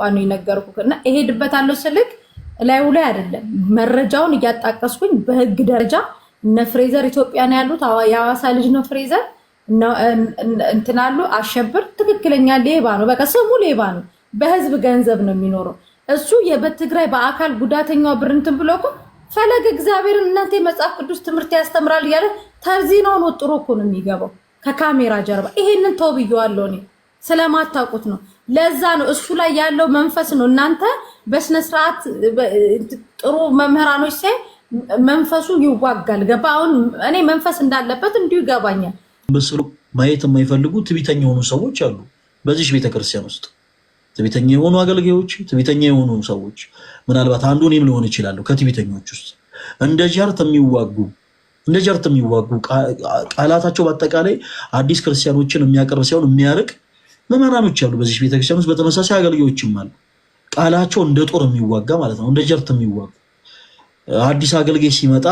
ቋኑ ይነገርኩና እሄድበታለሁ ስልክ ላይው ላይ አይደለም መረጃውን እያጣቀስኩኝ በህግ ደረጃ እነ ፍሬዘር ኢትዮጵያ ነው ያሉት የሐዋሳ ልጅ ነው ፍሬዘር እንትናሉ አሸብር ትክክለኛ ሌባ ነው በቃ ስሙ ሌባ ነው በህዝብ ገንዘብ ነው የሚኖረው እሱ የበትግራይ በአካል ጉዳተኛው ብርንትን ብሎኮ ፈለገ እግዚአብሔርን እናንተ መጽሐፍ ቅዱስ ትምህርት ያስተምራል ያለ ተርዚናውን ወጥሮ እኮ ነው የሚገባው ከካሜራ ጀርባ ይሄንን ተውብየዋለሁ እኔ ስለማታውቁት ነው ለዛ ነው እሱ ላይ ያለው መንፈስ ነው እናንተ በስነ ስርዓት ጥሩ መምህራኖች ሳይ መንፈሱ ይዋጋል ገባ አሁን እኔ መንፈስ እንዳለበት እንዲሁ ይገባኛል በስሩ ማየት የማይፈልጉ ትዕቢተኛ የሆኑ ሰዎች አሉ በዚህ ቤተክርስቲያን ውስጥ ትዕቢተኛ የሆኑ አገልጋዮች ትዕቢተኛ የሆኑ ሰዎች ምናልባት አንዱ እኔም ሊሆን ይችላል ከትዕቢተኞች ውስጥ እንደ ጀርት የሚዋጉ ቃላታቸው በአጠቃላይ አዲስ ክርስቲያኖችን የሚያቀርብ ሳይሆን የሚያርቅ መምህራኖች አሉ በዚህ ቤተክርስቲያን ውስጥ በተመሳሳይ አገልጋዮችም አሉ ቃላቸው እንደ ጦር የሚዋጋ ማለት ነው እንደ ጀርት የሚዋጉ አዲስ አገልጋይ ሲመጣ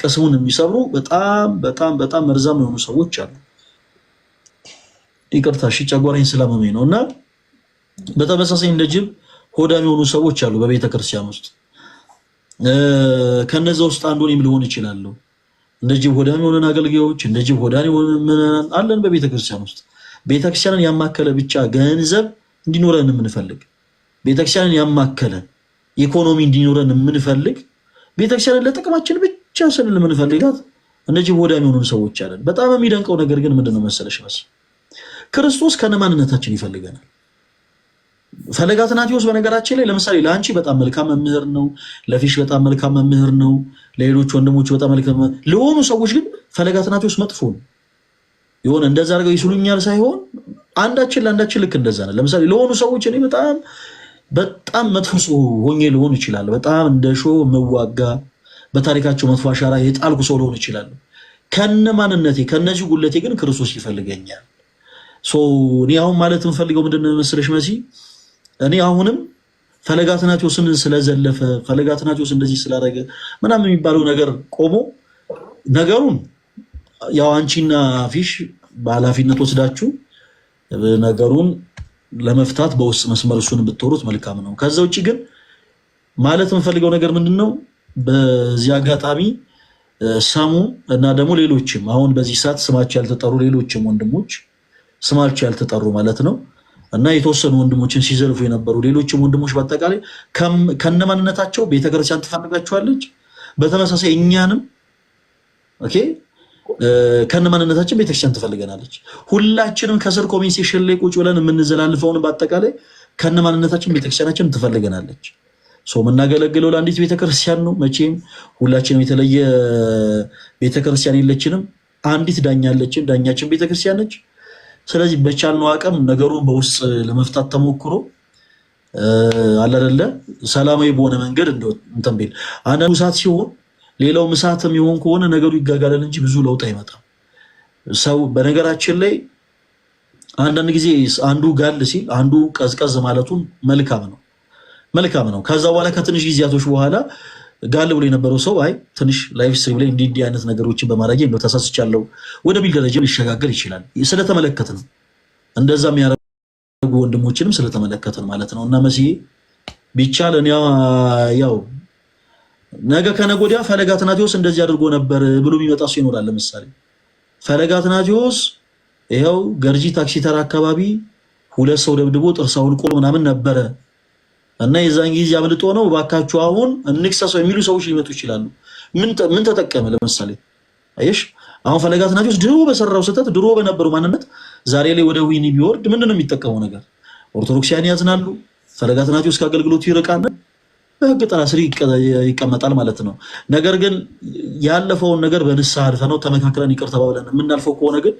ቅስሙን የሚሰብሩ በጣም መርዛም የሆኑ ሰዎች አሉ ይቅርታ እሺ ጨጓራዬን ስለማመኝ ነውና በተመሳሳይ እንደ ጅብ ሆዳም የሆኑ ሰዎች አሉ በቤተክርስቲያን ውስጥ ከነዛ ውስጥ አንዱ እኔም ሊሆን ይችላል እንደ ጅብ ሆዳም የሆኑ አገልጋዮች እንደ ጅብ ሆዳም የሆኑ አለን በቤተክርስቲያን ውስጥ ቤተክርስቲያንን ያማከለ ብቻ ገንዘብ እንዲኖረን የምንፈልግ ቤተክርስቲያንን ያማከለ ኢኮኖሚ እንዲኖረን የምንፈልግ ቤተክርስቲያንን ለጥቅማችን ብቻ ስንል የምንፈልጋት እነዚህ ሆዳም የሆኑ ሰዎች አለን በጣም የሚደንቀው ነገር ግን ምንድነው መሰለሽ ክርስቶስ ከነማንነታችን ይፈልገናል ፈለገ አትናቴዎስ በነገራችን ላይ ለምሳሌ ለአንቺ በጣም መልካም መምህር ነው ለፊሽ በጣም መልካም መምህር ነው ለሌሎች ወንድሞች በጣም መልካም ለሆኑ ሰዎች ግን ፈለገ አትናቴዎስ መጥፎ ነው ይሆን እንደዛ አድርገው ይስሉኛል ሳይሆን አንዳችን ለአንዳችን ልክ እንደዛ ነው ለምሳሌ ለሆኑ ሰዎች እኔ በጣም መጥፎ ሰው ሆኜ ልሆን ይችላል በጣም እንደሾ መዋጋ በታሪካቸው መጥፎ አሻራ የጣልኩ ሰው ልሆን ይችላል ከነማንነቴ ከነዚህ ጉለቴ ግን ክርስቶስ ይፈልገኛል እኔ አሁን ማለት የምፈልገው ምንድነው መሰለሽ መሲ እኔ አሁንም ፈለገ አትናቴዎስን ስለዘለፈ ፈለገ አትናቴዎስ እንደዚህ ስላደረገ ምናምን የሚባለው ነገር ቆሞ ነገሩን ያው አንቺና ፊሽ በኃላፊነት ወስዳችሁ ነገሩን ለመፍታት በውስጥ መስመር እሱን ብትወሩት መልካም ነው ከዛ ውጪ ግን ማለት የምፈልገው ነገር ምንድነው በዚህ አጋጣሚ ሳሙ እና ደግሞ ሌሎችም አሁን በዚህ ሰዓት ስማቸው ያልተጠሩ ሌሎችም ወንድሞች ስማቸው ያልተጠሩ ማለት ነው እና የተወሰኑ ወንድሞችን ሲዘልፉ የነበሩ ሌሎችም ወንድሞች በአጠቃላይ ከነማንነታቸው ቤተክርስቲያን ትፈልጋቸዋለች በተመሳሳይ እኛንም ኦኬ ከነማንነታችን ቤተክርስቲያን ትፈልገናለች ሁላችንም ከስር ኮሜንት ሴክሽን ላይ ቁጭ ብለን የምንዘላልፈውን በአጠቃላይ ከነማንነታችን ቤተክርስቲያናችን ትፈልገናለች የምናገለግለው ለአንዲት ቤተክርስቲያን ነው መቼም ሁላችንም የተለየ ቤተክርስቲያን የለችንም አንዲት ዳኛ አለችን ዳኛችን ቤተክርስቲያን ነች ስለዚህ በቻልነው አቅም ነገሩን በውስጥ ለመፍታት ተሞክሮ አላደለ ሰላማዊ በሆነ መንገድ እንትን ቢል አንዱ ሰዓት ሲሆን ሌላው ምሳተም ይሆን ከሆነ ነገሩ ይጋጋላል እንጂ ብዙ ለውጥ አይመጣም ሰው በነገራችን ላይ አንዳንድ ጊዜ አንዱ ጋል ሲል አንዱ ቀዝቀዝ ማለቱን መልካም ነው ከዛ በኋላ ከትንሽ ጊዜያቶች በኋላ ጋል ብሎ የነበረው ሰው አይ ትንሽ ላይፍ ስትሪም ላይ እንዲህ አይነት ነገሮችን በማድረግ ነው ተሳስቻለሁ ወደ ቢል ደረጃ ሊሸጋገር ይችላል ስለተመለከተ ነው እንደዛ የሚያደርጉ ወንድሞችንም ስለተመለከተ ማለት ነው እና መሲ ቢቻል እኔ ያው ነገ ከነገ ወዲያ ፈለገ አትናቴዎስ እንደዚህ አድርጎ ነበር ብሎ የሚመጣ ሰው ይኖራል ለምሳሌ ፈለገ አትናቴዎስ ይሄው ገርጂ ታክሲ ተራ አካባቢ ሁለት ሰው ደብድቦ ጥርሳውን ቆል ምናምን ነበረ እና የዛን ጊዜ አብልጦ ነው ባካቹ አሁን እንክሰሰው የሚሉ ሰዎች ሊመጡ ይችላሉ ምን ተጠቀመ ለምሳሌ አይሽ አሁን ፈለገ አትናቴዎስ ድሮ በሰራው ስህተት ድሮ በነበረው ማንነት ዛሬ ላይ ወደ ዊኒ ቢወርድ ምንድነው የሚጠቀመው ነገር ኦርቶዶክሳውያን ያዝናሉ ፈለገ አትናቴዎስ ከአገልግሎቱ ይርቃል በህግ ጥላ ስር ይቀመጣል ማለት ነው ነገር ግን ያለፈውን ነገር በንስሐ አልፈነው ተመካክረን ይቅር ተባብለን የምናልፈው ከሆነ ግን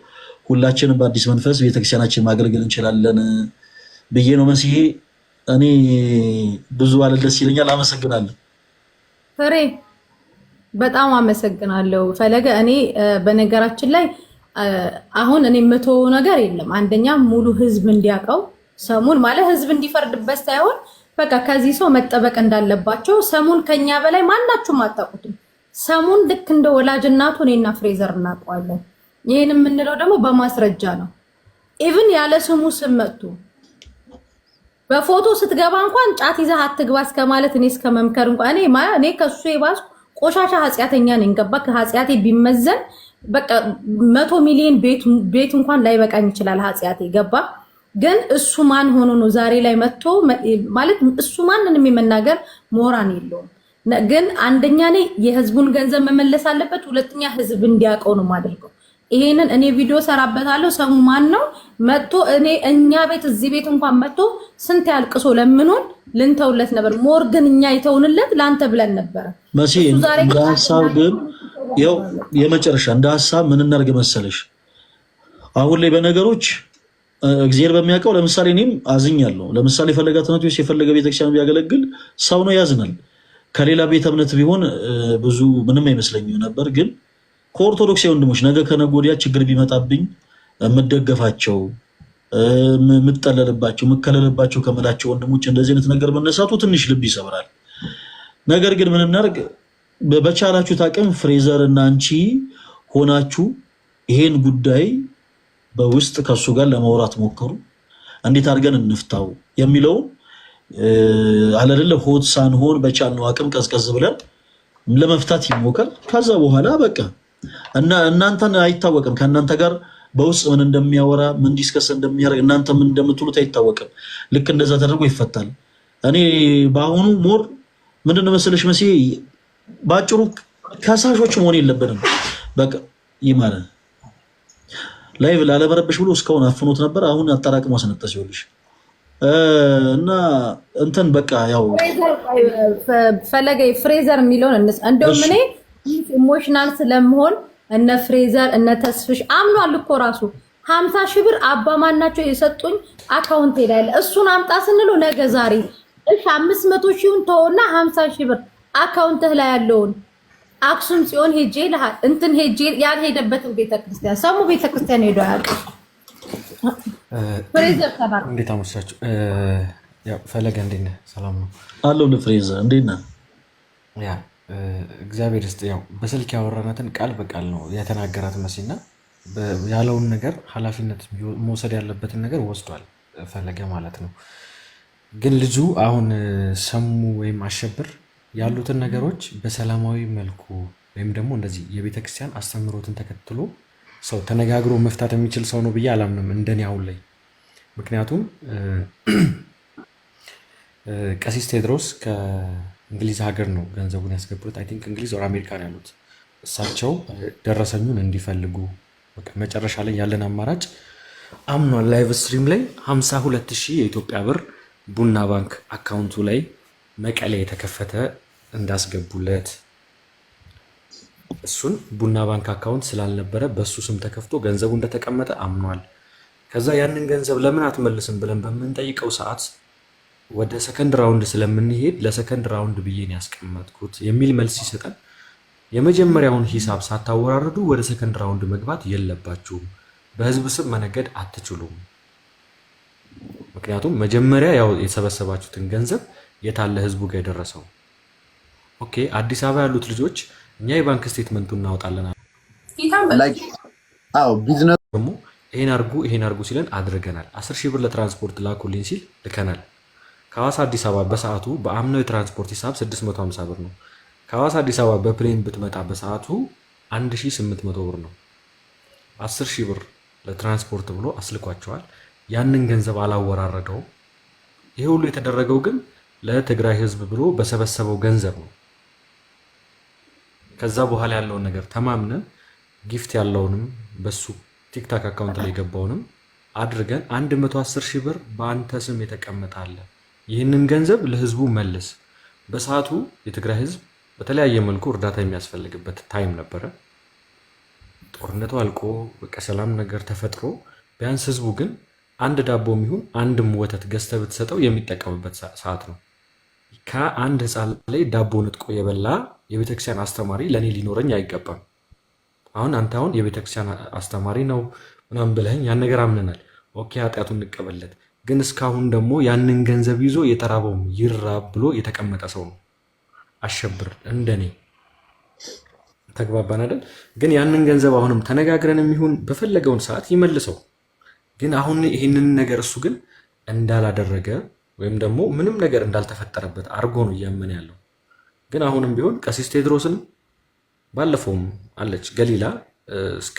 ሁላችንም በአዲስ መንፈስ ቤተክርስቲያናችን ማገልገል እንችላለን ብዬ ነው መስዬ እኔ ብዙ አለደስ ይለኛል አመሰግናለሁ ፍሬ በጣም አመሰግናለሁ ፈለገ እኔ በነገራችን ላይ አሁን እኔ መተው ነገር የለም አንደኛ ሙሉ ህዝብ እንዲያቀው ሰሙን ማለት ህዝብ እንዲፈርድበት ሳይሆን በቃ ከዚህ ሰው መጠበቅ እንዳለባቸው ሰሙን ከኛ በላይ ማናችሁም አታውቁትም ሰሙን ልክ እንደ ወላጅ እናቱ እኔና ፍሬዘር እናውቀዋለን ይሄን የምንለው ደግሞ በማስረጃ ነው ኢቭን ያለ ስሙ ስም መጥቶ በፎቶ ስትገባ እንኳን ጫት ይዘህ አትግባ እስከማለት እኔ እስከመምከር እንኳን እኔ ከሱ የባስኩ ቆሻሻ ኃጢአተኛ ነኝ። ገባ ከኃጢአቴ ቢመዘን በቃ 100 ሚሊዮን ቤት እንኳን ላይበቃኝ ይችላል ኃጢአቴ። ገባ ግን እሱ ማን ሆኖ ነው ዛሬ ላይ መጥቶ ማለት እሱ ማንንም የመናገር ሞራን የለውም። ግን አንደኛ ነኝ የህዝቡን ገንዘብ መመለስ አለበት፣ ሁለተኛ ህዝብ እንዲያውቀው ነው ማድረገው። ይሄንን እኔ ቪዲዮ ሰራበታለሁ። ሰሙ ማን ነው መጥቶ እኛ ቤት እዚህ ቤት እንኳን መጥቶ ስንት ያልቅሶ ለምኑን ልንተውለት ነበር። ሞር ግን እኛ ይተውንለት ላንተ ብለን ነበር። መሲ እንደ ሐሳብ ግን ያው የመጨረሻ እንደ ሐሳብ ምን እናድርግ መሰለሽ፣ አሁን ላይ በነገሮች እግዚአብሔር በሚያውቀው ለምሳሌ እኔም አዝኛለሁ። ለምሳሌ የፈለገ ትምህርት ቤት የፈለገ ቤተክርስቲያን ቢያገለግል ሰው ነው ያዝናል። ከሌላ ቤተ እምነት ቢሆን ብዙ ምንም አይመስለኝም ነበር። ግን ከኦርቶዶክስ ወንድሞች ነገ ከነገ ወዲያ ችግር ቢመጣብኝ የምደገፋቸው የምጠለልባቸው የምከለልባቸው ከመላቸው ወንድሞች እንደዚህ አይነት ነገር መነሳቱ ትንሽ ልብ ይሰብራል። ነገር ግን ምን እናድርግ፣ በቻላችሁት አቅም ፍሬዘር እና አንቺ ሆናችሁ ይሄን ጉዳይ በውስጥ ከሱ ጋር ለማውራት ሞከሩ። እንዴት አድርገን እንፍታው የሚለውን አለለ ሆድ ሳንሆን በቻልነው አቅም ቀዝቀዝ ብለን ለመፍታት ይሞከር። ከዛ በኋላ በቃ እና እናንተን አይታወቅም ከእናንተ ጋር በውስጥ ምን እንደሚያወራ ምን ዲስከስ እንደሚያደርግ እናንተ ምን እንደምትሉት አይታወቅም። ልክ እንደዛ ተደርጎ ይፈታል። እኔ በአሁኑ ሞር ምንድነው መሰለሽ መሲ ባጭሩ ከሳሾች መሆን የለብንም። በቃ ይማረን ላይቭ ላለመረበሽ ብሎ እስካሁን አፍኖት ነበር። አሁን አጠራቅሞ አስነጠስ ይኸውልሽ እና እንትን በቃ ያው ፈለገ ፍሬዘር የሚለውን እንደውም እኔ ኢሞሽናል ስለምሆን እነ ፍሬዘር እነ ተስፍሽ አምኗል እኮ ራሱ 50 ሺህ ብር አባማናቸው የሰጡኝ አካውንቴ ላይ እሱን አምጣ ስንለው ነገ ዛሬ እሺ 500 ሺውን ተውና 50 ሺህ ብር አካውንትህ ላይ ያለውን አክሱም ጽዮን ሄጄ ለሃል እንትን ሄጄ ያልሄደበትን ቤተክርስቲያን ሰሙ ቤተክርስቲያን ሄዶ ያውቃል። ፍሬዘር ተባለ። እንዴት አመሻችሁ? ያው ፈለገ እንዴት ነህ? ሰላም ነው አለው። ፍሬዘር እንዴት ነህ? ያ እግዚአብሔር ይስጥ። ያው በስልክ ያወራናትን ቃል በቃል ነው የተናገራት መሲና ያለውን ነገር ኃላፊነት መውሰድ ያለበትን ነገር ወስዷል ፈለገ ማለት ነው። ግን ልጁ አሁን ሰሙ ወይም አሸብር ያሉትን ነገሮች በሰላማዊ መልኩ ወይም ደግሞ እንደዚህ የቤተክርስቲያን አስተምህሮትን ተከትሎ ሰው ተነጋግሮ መፍታት የሚችል ሰው ነው ብዬ አላምንም እንደኔ አሁን ላይ። ምክንያቱም ቀሲስ ቴድሮስ ከእንግሊዝ ሀገር ነው ገንዘቡን ያስገቡት። አይ ቲንክ እንግሊዝ ወር አሜሪካ ነው ያሉት። እሳቸው ደረሰኙን እንዲፈልጉ መጨረሻ ላይ ያለን አማራጭ አምኗል። ላይቭ ስትሪም ላይ 52,000 የኢትዮጵያ ብር ቡና ባንክ አካውንቱ ላይ መቀሌ የተከፈተ እንዳስገቡለት እሱን ቡና ባንክ አካውንት ስላልነበረ በሱ ስም ተከፍቶ ገንዘቡ እንደተቀመጠ አምኗል። ከዛ ያንን ገንዘብ ለምን አትመልስም ብለን በምንጠይቀው ሰዓት ወደ ሰከንድ ራውንድ ስለምንሄድ ለሰከንድ ራውንድ ብዬን ያስቀመጥኩት የሚል መልስ ሲሰጠን የመጀመሪያውን ሂሳብ ሳታወራርዱ ወደ ሰከንድ ራውንድ መግባት የለባችሁም፣ በህዝብ ስም መነገድ አትችሉም። ምክንያቱም መጀመሪያ ያው የሰበሰባችሁትን ገንዘብ የታለ ህዝቡ ጋር የደረሰው? ኦኬ አዲስ አበባ ያሉት ልጆች እኛ የባንክ ስቴትመንቱን እናወጣለን። አዎ ቢዝነስ ደግሞ ይሄን አርጉ ሲለን አድርገናል። 10 ሺህ ብር ለትራንስፖርት ላኩልኝ ሲል ልከናል። ከሐዋሳ አዲስ አበባ በሰዓቱ በአምናው የትራንስፖርት ሂሳብ 650 ብር ነው። ከሐዋሳ አዲስ አበባ በፕሌን ብትመጣ በሰዓቱ 1800 ብር ነው። 10 ሺህ ብር ለትራንስፖርት ብሎ አስልኳቸዋል። ያንን ገንዘብ አላወራረደውም። ይሄ ሁሉ የተደረገው ግን ለትግራይ ህዝብ ብሎ በሰበሰበው ገንዘብ ነው። ከዛ በኋላ ያለውን ነገር ተማምነን ጊፍት ያለውንም በሱ ቲክታክ አካውንት ላይ ገባውንም አድርገን 110 ሺህ ብር በአንተ ስም የተቀመጠ አለ፣ ይህንን ገንዘብ ለህዝቡ መልስ። በሰዓቱ የትግራይ ህዝብ በተለያየ መልኩ እርዳታ የሚያስፈልግበት ታይም ነበረ። ጦርነቱ አልቆ በቃ ሰላም ነገር ተፈጥሮ ቢያንስ ህዝቡ ግን አንድ ዳቦ የሚሆን አንድም ወተት ገዝተህ ብትሰጠው የሚጠቀምበት ሰዓት ነው። ከአንድ ህፃን ላይ ዳቦ ንጥቆ የበላ የቤተክርስቲያን አስተማሪ ለእኔ ሊኖረኝ አይገባም። አንተ አሁን የቤተክርስቲያን አስተማሪ ነው ምናምን ብለኸኝ ያን ነገር አምነናል። ኦኬ ኃጢአቱን እንቀበለት። ግን እስካሁን ደግሞ ያንን ገንዘብ ይዞ የተራበውም ይራብ ብሎ የተቀመጠ ሰው ነው አሸብር። እንደኔ ተግባባን አይደል? ግን ያንን ገንዘብ አሁንም ተነጋግረን የሚሆን በፈለገውን ሰዓት ይመልሰው። ግን አሁን ይህንን ነገር እሱ ግን እንዳላደረገ ወይም ደግሞ ምንም ነገር እንዳልተፈጠረበት አድርጎ ነው እያመነ ያለው። ግን አሁንም ቢሆን ቀሲስ ቴዎድሮስን ባለፈውም አለች ገሊላ እስከ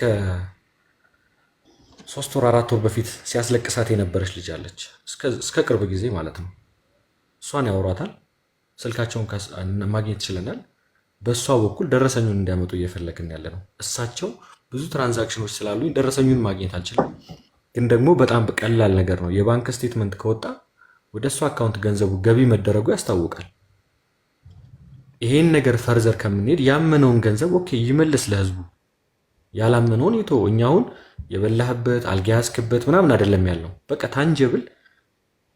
3 ወር 4 ወር በፊት ሲያስለቅሳት የነበረች ልጅ አለች፣ እስከ ቅርብ ጊዜ ማለት ነው። እሷን ያወሯታል፣ ስልካቸውን ማግኘት ይችለናል። በእሷ በኩል ደረሰኙን እንዲያመጡ እየፈለግን ያለ ነው። እሳቸው ብዙ ትራንዛክሽኖች ስላሉ ደረሰኙን ማግኘት አልችልም፣ ግን ደግሞ በጣም ቀላል ነገር ነው። የባንክ ስቴትመንት ከወጣ ወደ እሷ አካውንት ገንዘቡ ገቢ መደረጉ ያስታውቃል። ይሄን ነገር ፈርዘር ከምንሄድ ያመነውን ገንዘብ ኦኬ ይመልስ ለህዝቡ፣ ያላመነውን ይቶ እኛውን የበላህበት አልጋ ያስክበት ምናምን አይደለም ያለው። በቃ ታንጀብል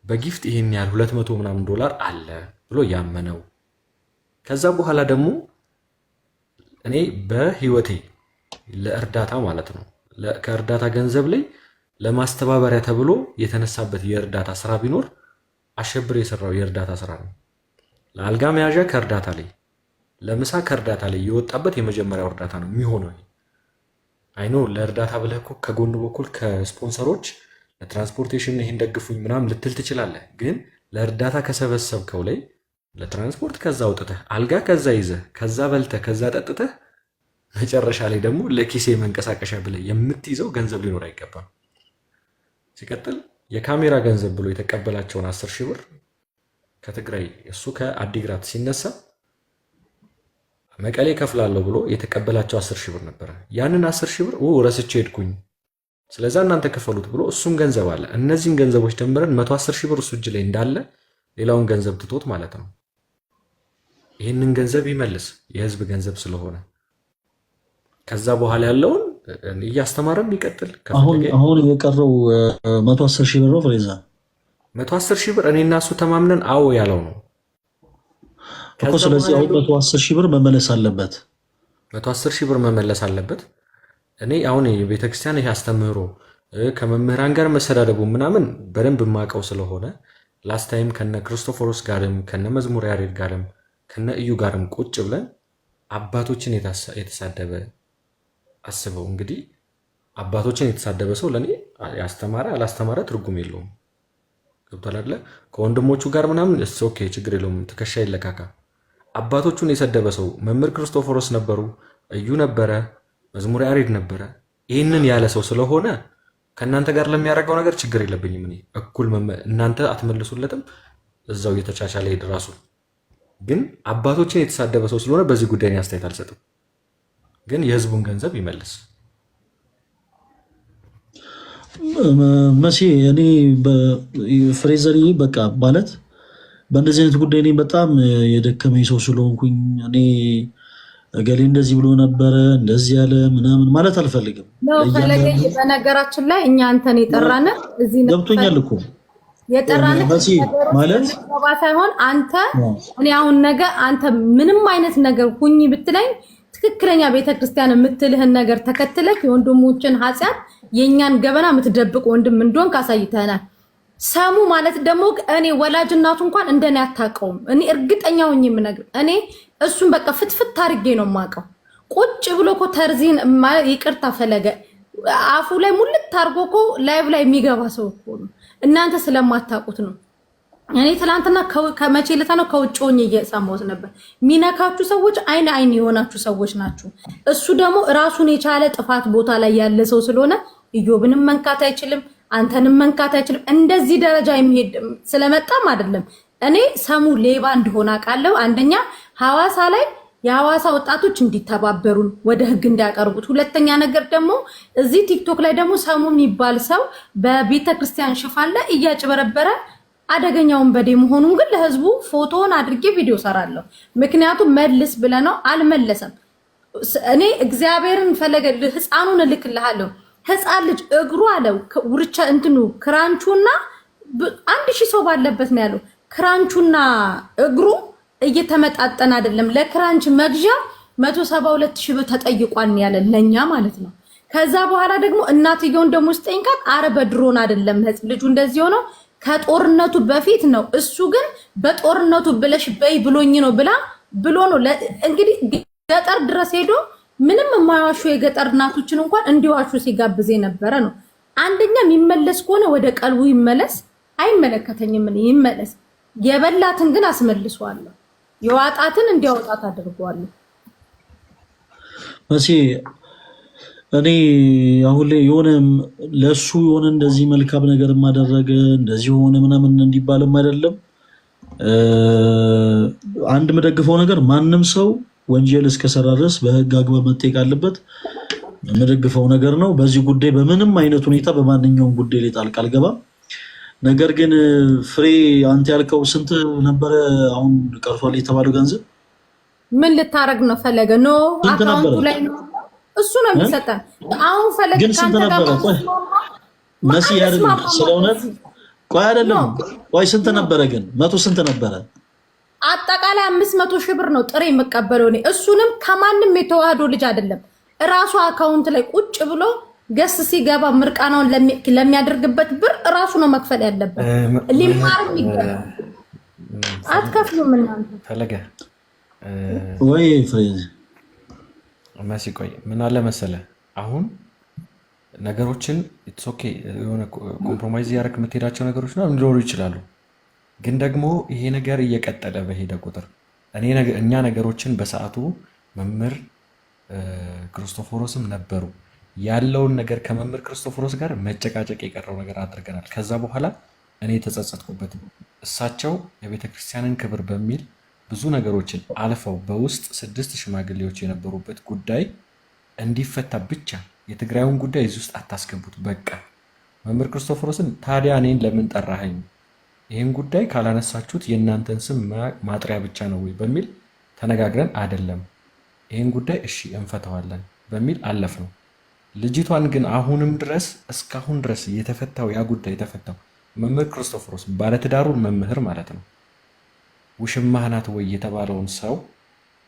በጊፍት ይሄን ያህል 200 ምናምን ዶላር አለ ብሎ ያመነው። ከዛ በኋላ ደግሞ እኔ በህይወቴ ለእርዳታ ማለት ነው ከእርዳታ ገንዘብ ላይ ለማስተባበሪያ ተብሎ የተነሳበት የእርዳታ ስራ ቢኖር አሸብር የሰራው የእርዳታ ስራ ነው። ለአልጋ መያዣ ከእርዳታ ላይ፣ ለምሳ ከእርዳታ ላይ የወጣበት የመጀመሪያው እርዳታ ነው የሚሆነው። አይኖ ለእርዳታ ብለህ እኮ ከጎን በኩል ከስፖንሰሮች ለትራንስፖርቴሽን ይሄን ደግፉኝ ምናምን ልትል ትችላለህ። ግን ለእርዳታ ከሰበሰብከው ላይ ለትራንስፖርት ከዛ አውጥተህ አልጋ ከዛ ይዘህ ከዛ በልተህ ከዛ ጠጥተህ መጨረሻ ላይ ደግሞ ለኪሴ መንቀሳቀሻ ብለህ የምትይዘው ገንዘብ ሊኖር አይገባም። ሲቀጥል የካሜራ ገንዘብ ብሎ የተቀበላቸውን 10,000 ብር ከትግራይ እሱ ከአዲግራት ሲነሳ መቀሌ ከፍላለሁ ብሎ የተቀበላቸው 10,000 ብር ነበረ። ያንን 10,000 ብር ረስቼ ሄድኩኝ ስለዛ እናንተ ከፈሉት ብሎ እሱም ገንዘብ አለ። እነዚህን ገንዘቦች ደምረን 110,000 ብር እሱ እጅ ላይ እንዳለ ሌላውን ገንዘብ ትቶት ማለት ነው። ይህንን ገንዘብ ይመልስ የህዝብ ገንዘብ ስለሆነ ከዛ በኋላ ያለውን እያስተማረም ይቀጥል። አሁን የቀረው 110,000 ብር ነው ፍሬዛ 110,000 ብር እኔና እሱ ተማምነን አዎ ያለው ነው እኮ። ስለዚህ አሁን 110,000 ብር መመለስ አለበት። 110,000 ብር መመለስ አለበት። እኔ አሁን የቤተክርስቲያን ይሄ አስተምህሮ ከመምህራን ጋር መሰዳደቡ ምናምን በደንብ ማቀው ስለሆነ ላስት ታይም ከነ ክርስቶፎሮስ ጋርም ከነ መዝሙር ያሬድ ጋርም ከነ እዩ ጋርም ቁጭ ብለን አባቶችን የተሳደበ አስበው እንግዲህ አባቶችን የተሳደበ ሰው ለኔ ያስተማረ አላስተማረ ትርጉም የለውም። ገብቷል አይደለ? ከወንድሞቹ ጋር ምናምን ኦኬ ችግር የለውም ትከሻ ይለካካ። አባቶቹን የሰደበ ሰው መምህር ክርስቶፎሮስ ነበሩ፣ እዩ ነበረ፣ መዝሙር ያሬድ ነበረ። ይህንን ያለ ሰው ስለሆነ ከእናንተ ጋር ለሚያደርገው ነገር ችግር የለብኝም። እኔ እኩል እናንተ አትመልሱለትም፣ እዛው እየተቻቻለ ሄድ ራሱ። ግን አባቶችን የተሳደበ ሰው ስለሆነ በዚህ ጉዳይ እኔ አስተያየት አልሰጥም። ግን የህዝቡን ገንዘብ ይመልስ። መሲ እኔ ፍሬዘር በቃ ማለት በእንደዚህ አይነት ጉዳይ እኔ በጣም የደከመኝ ሰው ስለሆንኩኝ እኔ እገሌ እንደዚህ ብሎ ነበረ እንደዚህ ያለ ምናምን ማለት አልፈልግም። በነገራችን ላይ እኛ አንተን የጠራነ እዚህ ነው ገብቶኛል እኮ የጠራነ ማለት ሳይሆን አንተ እኔ አሁን ነገ አንተ ምንም አይነት ነገር ሁኝ ብትለኝ ትክክለኛ ቤተክርስቲያን የምትልህን ነገር ተከትለህ የወንድሞችን ኃጢአት የኛን ገበና የምትደብቅ ወንድም እንደሆን ካሳይተናል። ሰሙ ማለት ደግሞ እኔ ወላጅ እናቱ እንኳን እንደኔ አታውቀውም። እኔ እርግጠኛ ሆኜ የምነግር እኔ እሱን በቃ ፍትፍት አድርጌ ነው የማውቀው። ቁጭ ብሎ እኮ ተርዚን ይቅርታ ፈለገ አፉ ላይ ሙልት አድርጎ እኮ ላይቭ ላይ የሚገባ ሰው እኮ ነው። እናንተ ስለማታውቁት ነው። እኔ ትናንትና ከመቼ ለታ ነው ከውጭ ሆኜ እየሰማሁት ነበር። ሚነካችሁ ሰዎች አይን የሆናችሁ ሰዎች ናችሁ። እሱ ደግሞ ራሱን የቻለ ጥፋት ቦታ ላይ ያለ ሰው ስለሆነ ኢዮብንም መንካት አይችልም፣ አንተንም መንካት አይችልም። እንደዚህ ደረጃ የሚሄድ ስለመጣም አይደለም። እኔ ሰሙ ሌባ እንደሆነ አውቃለሁ። አንደኛ ሐዋሳ ላይ የሐዋሳ ወጣቶች እንዲተባበሩን ወደ ህግ እንዲያቀርቡት፣ ሁለተኛ ነገር ደግሞ እዚህ ቲክቶክ ላይ ደግሞ ሰሙ የሚባል ሰው በቤተክርስቲያን ሽፋን ላይ እያጭበረበረ አደገኛውን በዴ መሆኑን ግን ለህዝቡ ፎቶውን አድርጌ ቪዲዮ ሰራለሁ። ምክንያቱም መልስ ብለነው አልመለሰም። እኔ እግዚአብሔርን ፈለገ ህፃኑን እልክልሃለሁ። ህፃን ልጅ እግሩ አለው ውርቻ እንትኑ ክራንቹና 1000 ሰው ባለበት ነው ያለው። ክራንቹና እግሩ እየተመጣጠን አይደለም። ለክራንች መግዣ 172,000 ብር ተጠይቋል ያለ ለኛ ማለት ነው። ከዛ በኋላ ደግሞ እናትየውን ደግሞ ስጠይቃት አረ በድሮን አይደለም ልጁ እንደዚህ ሆኖ ከጦርነቱ በፊት ነው። እሱ ግን በጦርነቱ ብለሽ በይ ብሎኝ ነው ብሎ ነው እንግዲህ ገጠር ድረስ ሄዶ ምንም የማይዋሹ የገጠር እናቶችን እንኳን እንዲዋሹ ሲጋብዝ የነበረ ነው። አንደኛ የሚመለስ ከሆነ ወደ ቀልቡ ይመለስ። አይመለከተኝም። ምን ይመለስ። የበላትን ግን አስመልሷለሁ። የዋጣትን እንዲያወጣት አድርጓለሁ። መሲ እኔ አሁን ላይ የሆነ ለሱ የሆነ እንደዚህ መልካም ነገር ማደረገ እንደዚህ ሆነ ምናምን እንዲባልም አይደለም። አንድ መደግፈው ነገር ማንም ሰው ወንጀል እስከሰራ ድረስ በህግ አግባብ መጠየቅ አለበት። መደግፈው ነገር ነው። በዚህ ጉዳይ በምንም አይነት ሁኔታ በማንኛውም ጉዳይ ላይ ጣልቃ አልገባም። ነገር ግን ፍሬ አንተ ያልከው ስንት ነበረ አሁን ቀርቷል የተባለው ገንዘብ? ምን ልታረግ ነው ፈለገ? ኖ አካውንቱ ላይ ነው እሱ ነው የሚሰጠን። አሁን ፈለገ ግን ስንት ነበረ? ቆይ መሲ አይደለም ስለእውነት ቆይ አይደለም ቆይ ስንት ነበረ ግን? 100 ስንት ነበረ? አጠቃላይ 500 ሺህ ብር ነው ጥሬ የምቀበለው እኔ። እሱንም ከማንም የተዋህዶ ልጅ አይደለም እራሱ አካውንት ላይ ቁጭ ብሎ ገስ ሲገባ ምርቃናውን ለሚያደርግበት ብር እራሱ ነው መክፈል ያለበት። ሊማርም ይገባል። አትከፍሉም እናንተ ፈለገ ወይ ፍሬዝ መሲ ቆይ ምን አለ መሰለ አሁን ነገሮችን ኢትስ ኦኬ የሆነ ኮምፕሮማይዝ ያደረክ የምትሄዳቸው ነገሮች ነው ሊኖሩ ይችላሉ። ግን ደግሞ ይሄ ነገር እየቀጠለ በሄደ ቁጥር እኛ ነገሮችን በሰዓቱ መምህር ክርስቶፎሮስም ነበሩ ያለውን ነገር ከመምህር ክርስቶፎሮስ ጋር መጨቃጨቅ የቀረው ነገር አድርገናል። ከዛ በኋላ እኔ ተጸጸትኩበት። እሳቸው የቤተ ክርስቲያንን ክብር በሚል ብዙ ነገሮችን አልፈው በውስጥ 6 ሽማግሌዎች የነበሩበት ጉዳይ እንዲፈታ ብቻ የትግራዩን ጉዳይ እዚህ ውስጥ አታስገቡት። በቃ መምህር ክርስቶፎሮስን ታዲያ እኔን ለምን ጠራኸኝ? ይህን ጉዳይ ካላነሳችሁት የእናንተን ስም ማጥሪያ ብቻ ነው ወይ በሚል ተነጋግረን አይደለም ይህን ጉዳይ እሺ እንፈተዋለን በሚል አለፍ ነው። ልጅቷን ግን አሁንም ድረስ እስካሁን ድረስ የተፈታው ያ ጉዳይ የተፈታው መምህር ክርስቶፎሮስ ባለትዳሩን መምህር ማለት ነው ውሽማህ ናት ወይ የተባለውን ሰው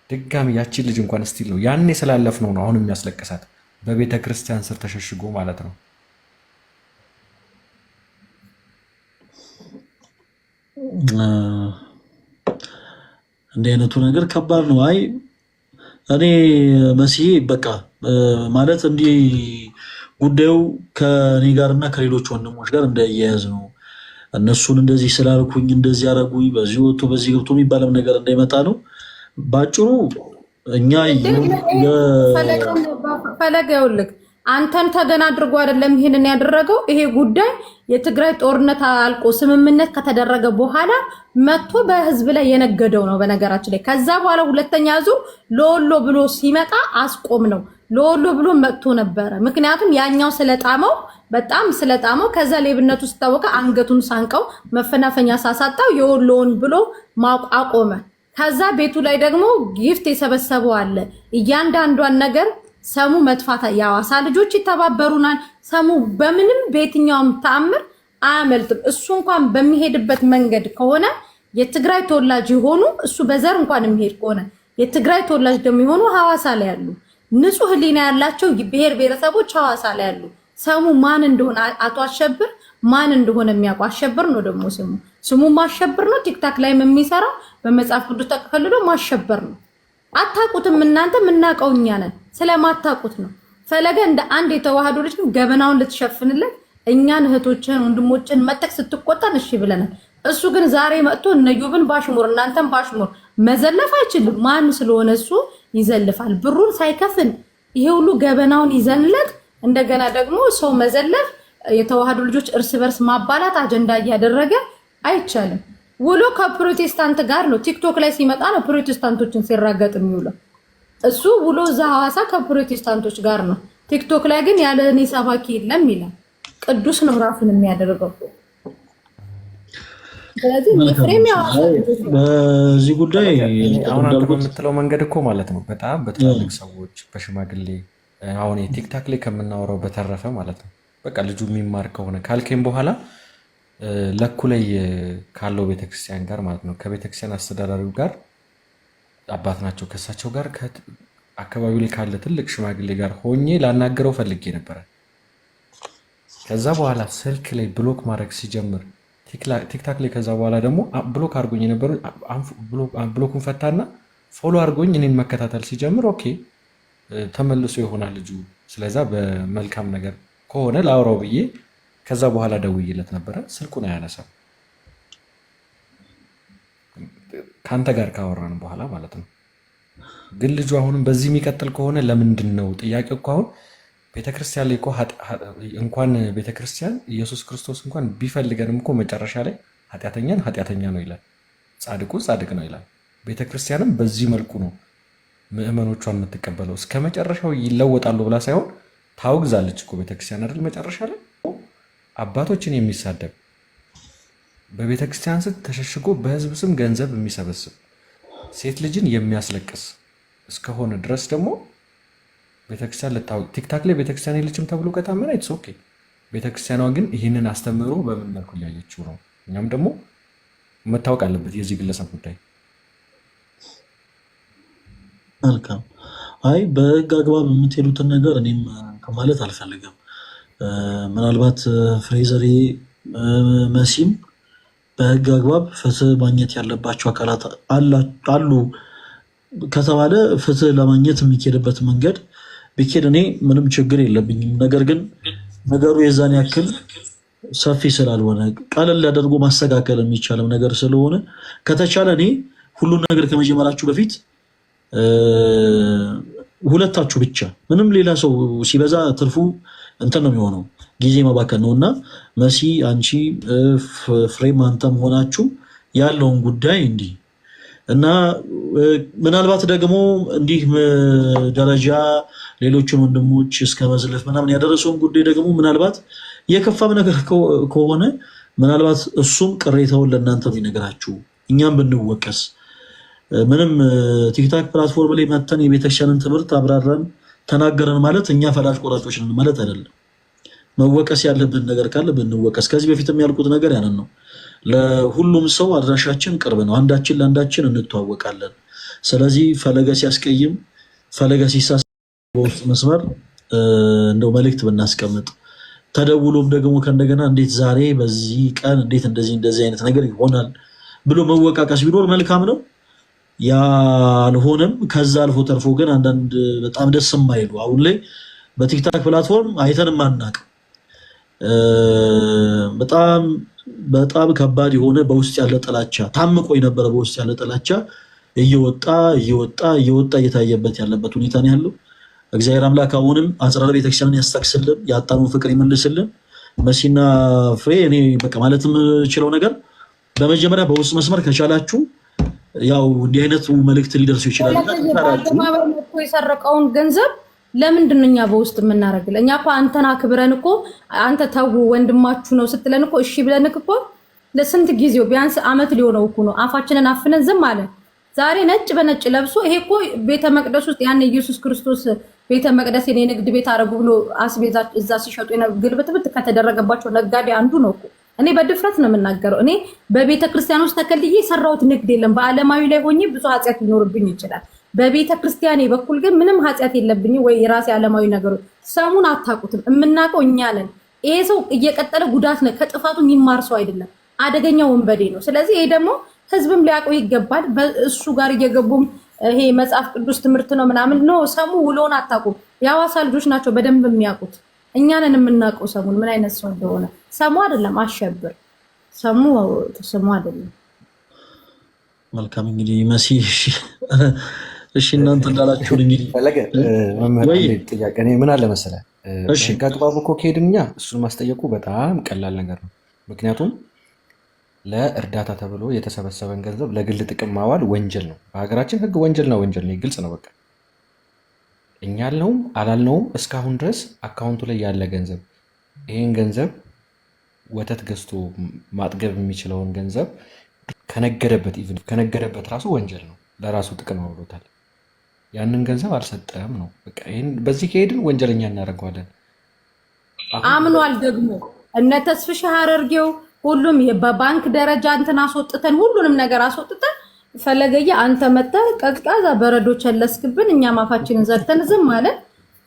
ድጋሚ ያቺን ልጅ እንኳን ስቲል ነው ያኔ ስላለፍ ነው አሁን የሚያስለቅሳት በቤተ ክርስቲያን ስር ተሸሽጎ ማለት ነው። እንዲህ አይነቱ ነገር ከባድ ነው። አይ እኔ መሲ በቃ ማለት እንዲህ ጉዳዩ ከኔ ጋርና ከሌሎች ወንድሞች ጋር እንዳያያዝ ነው። እነሱን እንደዚህ ስላልኩኝ እንደዚህ ያረጉኝ በዚህ ወጥቶ በዚህ ገብቶ የሚባለው ነገር እንዳይመጣ ነው። ባጭሩ እኛ ፈለገ ይኸውልህ አንተን ተገና አድርጎ አይደለም ይሄንን ያደረገው። ይሄ ጉዳይ የትግራይ ጦርነት አልቆ ስምምነት ከተደረገ በኋላ መጥቶ በህዝብ ላይ የነገደው ነው። በነገራችን ላይ ከዛ በኋላ ሁለተኛ ዙር ለወሎ ብሎ ሲመጣ አስቆም ነው። ለወሎ ብሎ መጥቶ ነበረ። ምክንያቱም ያኛው ስለጣመው በጣም ስለጣመው ከዛ ሌብነቱ ሲታወቀ አንገቱን ሳንቀው መፈናፈኛ ሳሳጣው የወሎውን ብሎ አቆመ። ከዛ ቤቱ ላይ ደግሞ ጊፍት የሰበሰበው አለ። እያንዳንዷን ነገር ሰሙ መጥፋት የሐዋሳ ልጆች ይተባበሩናል። ሰሙ በምንም በየትኛውም ተአምር አያመልጥም። እሱ እንኳን በሚሄድበት መንገድ ከሆነ የትግራይ ተወላጅ የሆኑ እሱ በዘር እንኳን የሚሄድ ከሆነ የትግራይ ተወላጅ ደግሞ የሆኑ ሐዋሳ ላይ ያሉ ንጹህ ህሊና ያላቸው ብሔር ብሔረሰቦች ሐዋሳ ላይ ያሉ ሰሙ ማን እንደሆነ አቶ አሸብር ማን እንደሆነ የሚያውቁ አሸብር ነው። ደግሞ ስሙ ማሸብር ነው። ቲክታክ ላይ የሚሰራው በመጽሐፍ ቅዱስ ተከልሎ ማሸበር ነው። አታውቁትም እናንተ፣ የምናውቀው እኛ ነን። ስለማታውቁት ነው። ፈለገ እንደ አንድ የተዋህዶ ልጅ ገበናውን ልትሸፍንለት እኛን እህቶችን ወንድሞችን መተክ ስትቆጣን እሺ ብለናል። እሱ ግን ዛሬ መጥቶ እነዩብን ባሽሙር እናንተን ባሽሙር መዘለፍ አይችልም። ማን ስለሆነ እሱ ይዘልፋል? ብሩን ሳይከፍል ይሄ ሁሉ ገበናውን ይዘንለት እንደገና ደግሞ ሰው መዘለፍ፣ የተዋህዶ ልጆች እርስ በርስ ማባላት አጀንዳ እያደረገ አይቻልም። ውሎ ከፕሮቴስታንት ጋር ነው። ቲክቶክ ላይ ሲመጣ ነው ፕሮቴስታንቶችን ሲራገጥ የሚውለው። እሱ ውሎ እዛ ሐዋሳ ከፕሮቴስታንቶች ጋር ነው። ቲክቶክ ላይ ግን ያለ እኔ ሰባኪ የለም ይላል። ቅዱስ ነው ራሱን የሚያደርገው። ስለዚህ በዚህ ጉዳይ አሁን አንተ በምትለው መንገድ እኮ ማለት ነው በጣም በትላልቅ ሰዎች በሽማግሌ አሁን ቲክታክ ላይ ከምናወራው በተረፈ ማለት ነው በቃ ልጁ የሚማር ከሆነ ካልከኝ በኋላ ለኩ ላይ ካለው ቤተክርስቲያን ጋር ማለት ነው ከቤተክርስቲያን አስተዳዳሪው ጋር አባት ናቸው ከሳቸው ጋር አካባቢው ላይ ካለ ትልቅ ሽማግሌ ጋር ሆኜ ላናገረው ፈልጌ ነበር። ከዛ በኋላ ስልክ ላይ ብሎክ ማድረግ ሲጀምር ቲክታክ ላይ ከዛ በኋላ ደግሞ ብሎክ አድርጎኝ ነበር። ብሎኩን ፈታና ፎሎ አድርጎኝ እኔን መከታተል ሲጀምር ኦኬ ተመልሶ ይሆናል ልጁ። ስለዛ በመልካም ነገር ከሆነ ላውራው ብዬ ከዛ በኋላ ደውዬለት ነበረ። ስልኩን አያነሳም። ከአንተ ጋር ካወራን በኋላ ማለት ነው። ግን ልጁ አሁንም በዚህ የሚቀጥል ከሆነ ለምንድን ነው ጥያቄ እኮ አሁን ቤተክርስቲያን ላይ እኮ እንኳን ቤተክርስቲያን ኢየሱስ ክርስቶስ እንኳን ቢፈልገንም እኮ መጨረሻ ላይ ኃጢአተኛን ኃጢአተኛ ነው ይላል፣ ጻድቁ ጻድቅ ነው ይላል። ቤተክርስቲያንም በዚህ መልኩ ነው ምእመኖቿን የምትቀበለው። እስከ መጨረሻው ይለወጣሉ ብላ ሳይሆን ታውግዛለች እኮ ቤተክርስቲያን አይደል? መጨረሻ ላይ አባቶችን የሚሳደብ በቤተክርስቲያን ስም ተሸሽጎ በህዝብ ስም ገንዘብ የሚሰበስብ ሴት ልጅን የሚያስለቅስ እስከሆነ ድረስ ደግሞ ቤተክርስቲያን ልታውቅ ቲክታክ ላይ ቤተክርስቲያን የለችም ተብሎ ከታመነ ኢትስ ኦኬ። ቤተክርስቲያኗ ግን ይህንን አስተምህሮ በምን መልኩ እያየችው ነው? እኛም ደግሞ መታወቅ አለበት የዚህ ግለሰብ ጉዳይ። መልካም። አይ በህግ አግባብ የምትሄዱትን ነገር እኔም ከማለት አልፈልግም። ምናልባት ፍሬዘሬ መሲም በህግ አግባብ ፍትህ ማግኘት ያለባቸው አካላት አሉ ከተባለ ፍትህ ለማግኘት የሚኬድበት መንገድ ቢኬድ እኔ ምንም ችግር የለብኝም። ነገር ግን ነገሩ የዛን ያክል ሰፊ ስላልሆነ ቀለል ሊያደርጉ ማስተካከል የሚቻለው ነገር ስለሆነ ከተቻለ እኔ ሁሉን ነገር ከመጀመራችሁ በፊት ሁለታችሁ ብቻ ምንም ሌላ ሰው ሲበዛ ትርፉ እንትን ነው የሚሆነው፣ ጊዜ መባከን ነው። እና መሲ አንቺ ፍሬም አንተም ሆናችሁ ያለውን ጉዳይ እንዲህ እና ምናልባት ደግሞ እንዲህ ደረጃ ሌሎችን ወንድሞች እስከ መዝለፍ ምናምን ያደረሰውን ጉዳይ ደግሞ ምናልባት የከፋም ነገር ከሆነ ምናልባት እሱም ቅሬታውን ለእናንተ ቢነግራችሁ እኛም ብንወቀስ ምንም ቲክታክ ፕላትፎርም ላይ መተን የቤተክርስቲያንን ትምህርት አብራራን ተናገረን ማለት እኛ ፈላጭ ቆራጮች ነን ማለት አይደለም። መወቀስ ያለብን ነገር ካለ ብንወቀስ። ከዚህ በፊትም ያልኩት ነገር ያንን ነው። ለሁሉም ሰው አድራሻችን ቅርብ ነው። አንዳችን ለአንዳችን እንተዋወቃለን። ስለዚህ ፈለገ ሲያስቀይም ፈለገ ሲሳሳ በውስጥ መስመር እንደው መልእክት ብናስቀምጥ ተደውሎም ደግሞ ከእንደገና እንዴት ዛሬ በዚህ ቀን እንዴት እንደዚህ አይነት ነገር ይሆናል ብሎ መወቃቀስ ቢኖር መልካም ነው። ያልሆነም ከዛ አልፎ ተርፎ ግን አንዳንድ በጣም ደስ የማይሉ አሁን ላይ በቲክታክ ፕላትፎርም አይተንም አናውቅም በጣም ከባድ የሆነ በውስጥ ያለ ጥላቻ ታምቆ የነበረ በውስጥ ያለ ጥላቻ እየወጣ እየታየበት ያለበት ሁኔታ ነው ያለው። እግዚአብሔር አምላክ አሁንም አጽራረ ቤተክርስቲያንን ያስታክስልን፣ ያጣነውን ፍቅር ይመልስልን። መሲና ፍሬ እኔ በቃ ማለት የምችለው ነገር በመጀመሪያ በውስጥ መስመር ከቻላችሁ ያው እንዲህ አይነቱ መልእክት ሊደርሱ ይችላል። የሰረቀውን ገንዘብ ለምንድን ነው እኛ በውስጥ የምናደርግልህ? እኛ እኮ አንተን አክብረን እኮ አንተ ተው ወንድማችሁ ነው ስትለን እኮ እሺ ብለን እኮ ለስንት ጊዜው ቢያንስ አመት ሊሆነው እኮ ነው አፋችንን አፍነን ዝም አለ። ዛሬ ነጭ በነጭ ለብሶ ይሄ እኮ ቤተ መቅደስ ውስጥ ያን ኢየሱስ ክርስቶስ ቤተ መቅደስ የንግድ ቤት አረጉ ብሎ አስቤዛ እዛ ሲሸጡ ግልብጥብጥ ከተደረገባቸው ነጋዴ አንዱ ነው እኮ። እኔ በድፍረት ነው የምናገረው። እኔ በቤተ ክርስቲያን ውስጥ ተከልዬ የሰራሁት ንግድ የለም። በዓለማዊ ላይ ሆኜ ብዙ ኃጢአት ሊኖርብኝ ይችላል። በቤተ ክርስቲያኔ በኩል ግን ምንም ኃጢአት የለብኝም። ወይ የራሴ ዓለማዊ ነገሮች ሰሙን አታውቁትም። የምናውቀው እኛ ነን። ይሄ ሰው እየቀጠለ ጉዳት ነው። ከጥፋቱ የሚማር ሰው አይደለም፣ አደገኛ ወንበዴ ነው። ስለዚህ ይሄ ደግሞ ህዝብም ሊያውቀው ይገባል። በእሱ ጋር እየገቡም ይሄ መጽሐፍ ቅዱስ ትምህርት ነው ምናምን ነው። ሰሙ ውሎውን አታውቁም። የሐዋሳ ልጆች ናቸው በደንብ የሚያውቁት። እኛንን የምናውቀው ሰሙን ምን አይነት ሰው እንደሆነ። ሰሙ አይደለም አሸብር፣ ሰሙ አይደለም። መልካም እንግዲህ መሲ እሺ እናንተ እንዳላችሁን እንግዲህ ፈለገ ጥያቄ እኔ ምን አለ መሰለህ፣ ህግ አግባቡ እኮ ከሄድን እኛ እሱን ማስጠየቁ በጣም ቀላል ነገር ነው። ምክንያቱም ለእርዳታ ተብሎ የተሰበሰበን ገንዘብ ለግል ጥቅም ማዋል ወንጀል ነው። በሀገራችን ህግ ወንጀል ነው፣ ግልጽ ነው። በቃ እኛ አልነውም አላልነውም እስካሁን ድረስ አካውንቱ ላይ ያለ ገንዘብ ይህን ገንዘብ ወተት ገዝቶ ማጥገብ የሚችለውን ገንዘብ ከነገደበት ራሱ ወንጀል ነው። ለራሱ ጥቅም አውሎታል። ያንን ገንዘብ አልሰጠም ነው። በቃ ይሄን በዚህ ከሄድን ወንጀለኛ እናደርገዋለን። አምኗል ደግሞ እነ ተስፍሽ ሐረርጌው ሁሉም በባንክ ደረጃ እንትን አስወጥተን ሁሉንም ነገር አስወጥተን ፈለገየ አንተ መተህ ቀዝቃዛ በረዶ ቸለስክብን፣ እኛ ማፋችንን ዘግተን ዝም ማለት።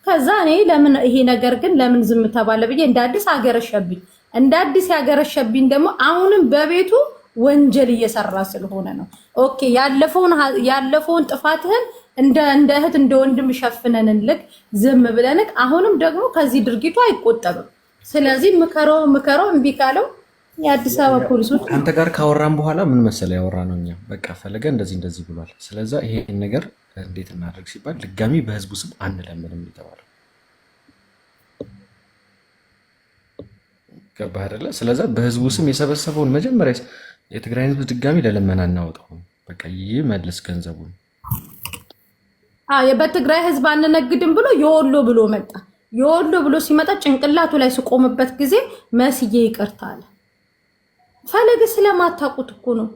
ከዛ እኔ ለምን ይሄ ነገር ግን ለምን ዝም ተባለ ብዬ እንደ አዲስ አገረሸብኝ። እንደ አዲስ ያገረሸብኝ ደግሞ አሁንም በቤቱ ወንጀል እየሰራ ስለሆነ ነው። ኦኬ ያለፈውን ጥፋትህን እንደ እህት እንደ ወንድም ሸፍነንልክ ዝም ብለንክ፣ አሁንም ደግሞ ከዚህ ድርጊቱ አይቆጠብም። ስለዚህ ምከረው እምቢ ካለው የአዲስ አበባ ፖሊሶች አንተ ጋር ካወራን በኋላ ምን መሰለ ያወራ ነው እኛ በቃ ፈለገ እንደዚህ ብሏል። ስለዛ ይሄን ነገር እንዴት እናደርግ ሲባል ድጋሚ በህዝቡ ስም አንለምንም የተባለው ገባህ አይደለ? ስለዛ በህዝቡ ስም የሰበሰበውን መጀመሪያ የትግራይ ህዝብ ድጋሚ ለለመና እናወጣው በቃ ይመልስ ገንዘቡን። በትግራይ ህዝብ አንነግድም ብሎ የወሎ ብሎ መጣ። የወሎ ብሎ ሲመጣ ጭንቅላቱ ላይ ስቆምበት ጊዜ መስዬ ይቅርታ አለ። ፈለገ ስለማታውቁት እኮ ነው።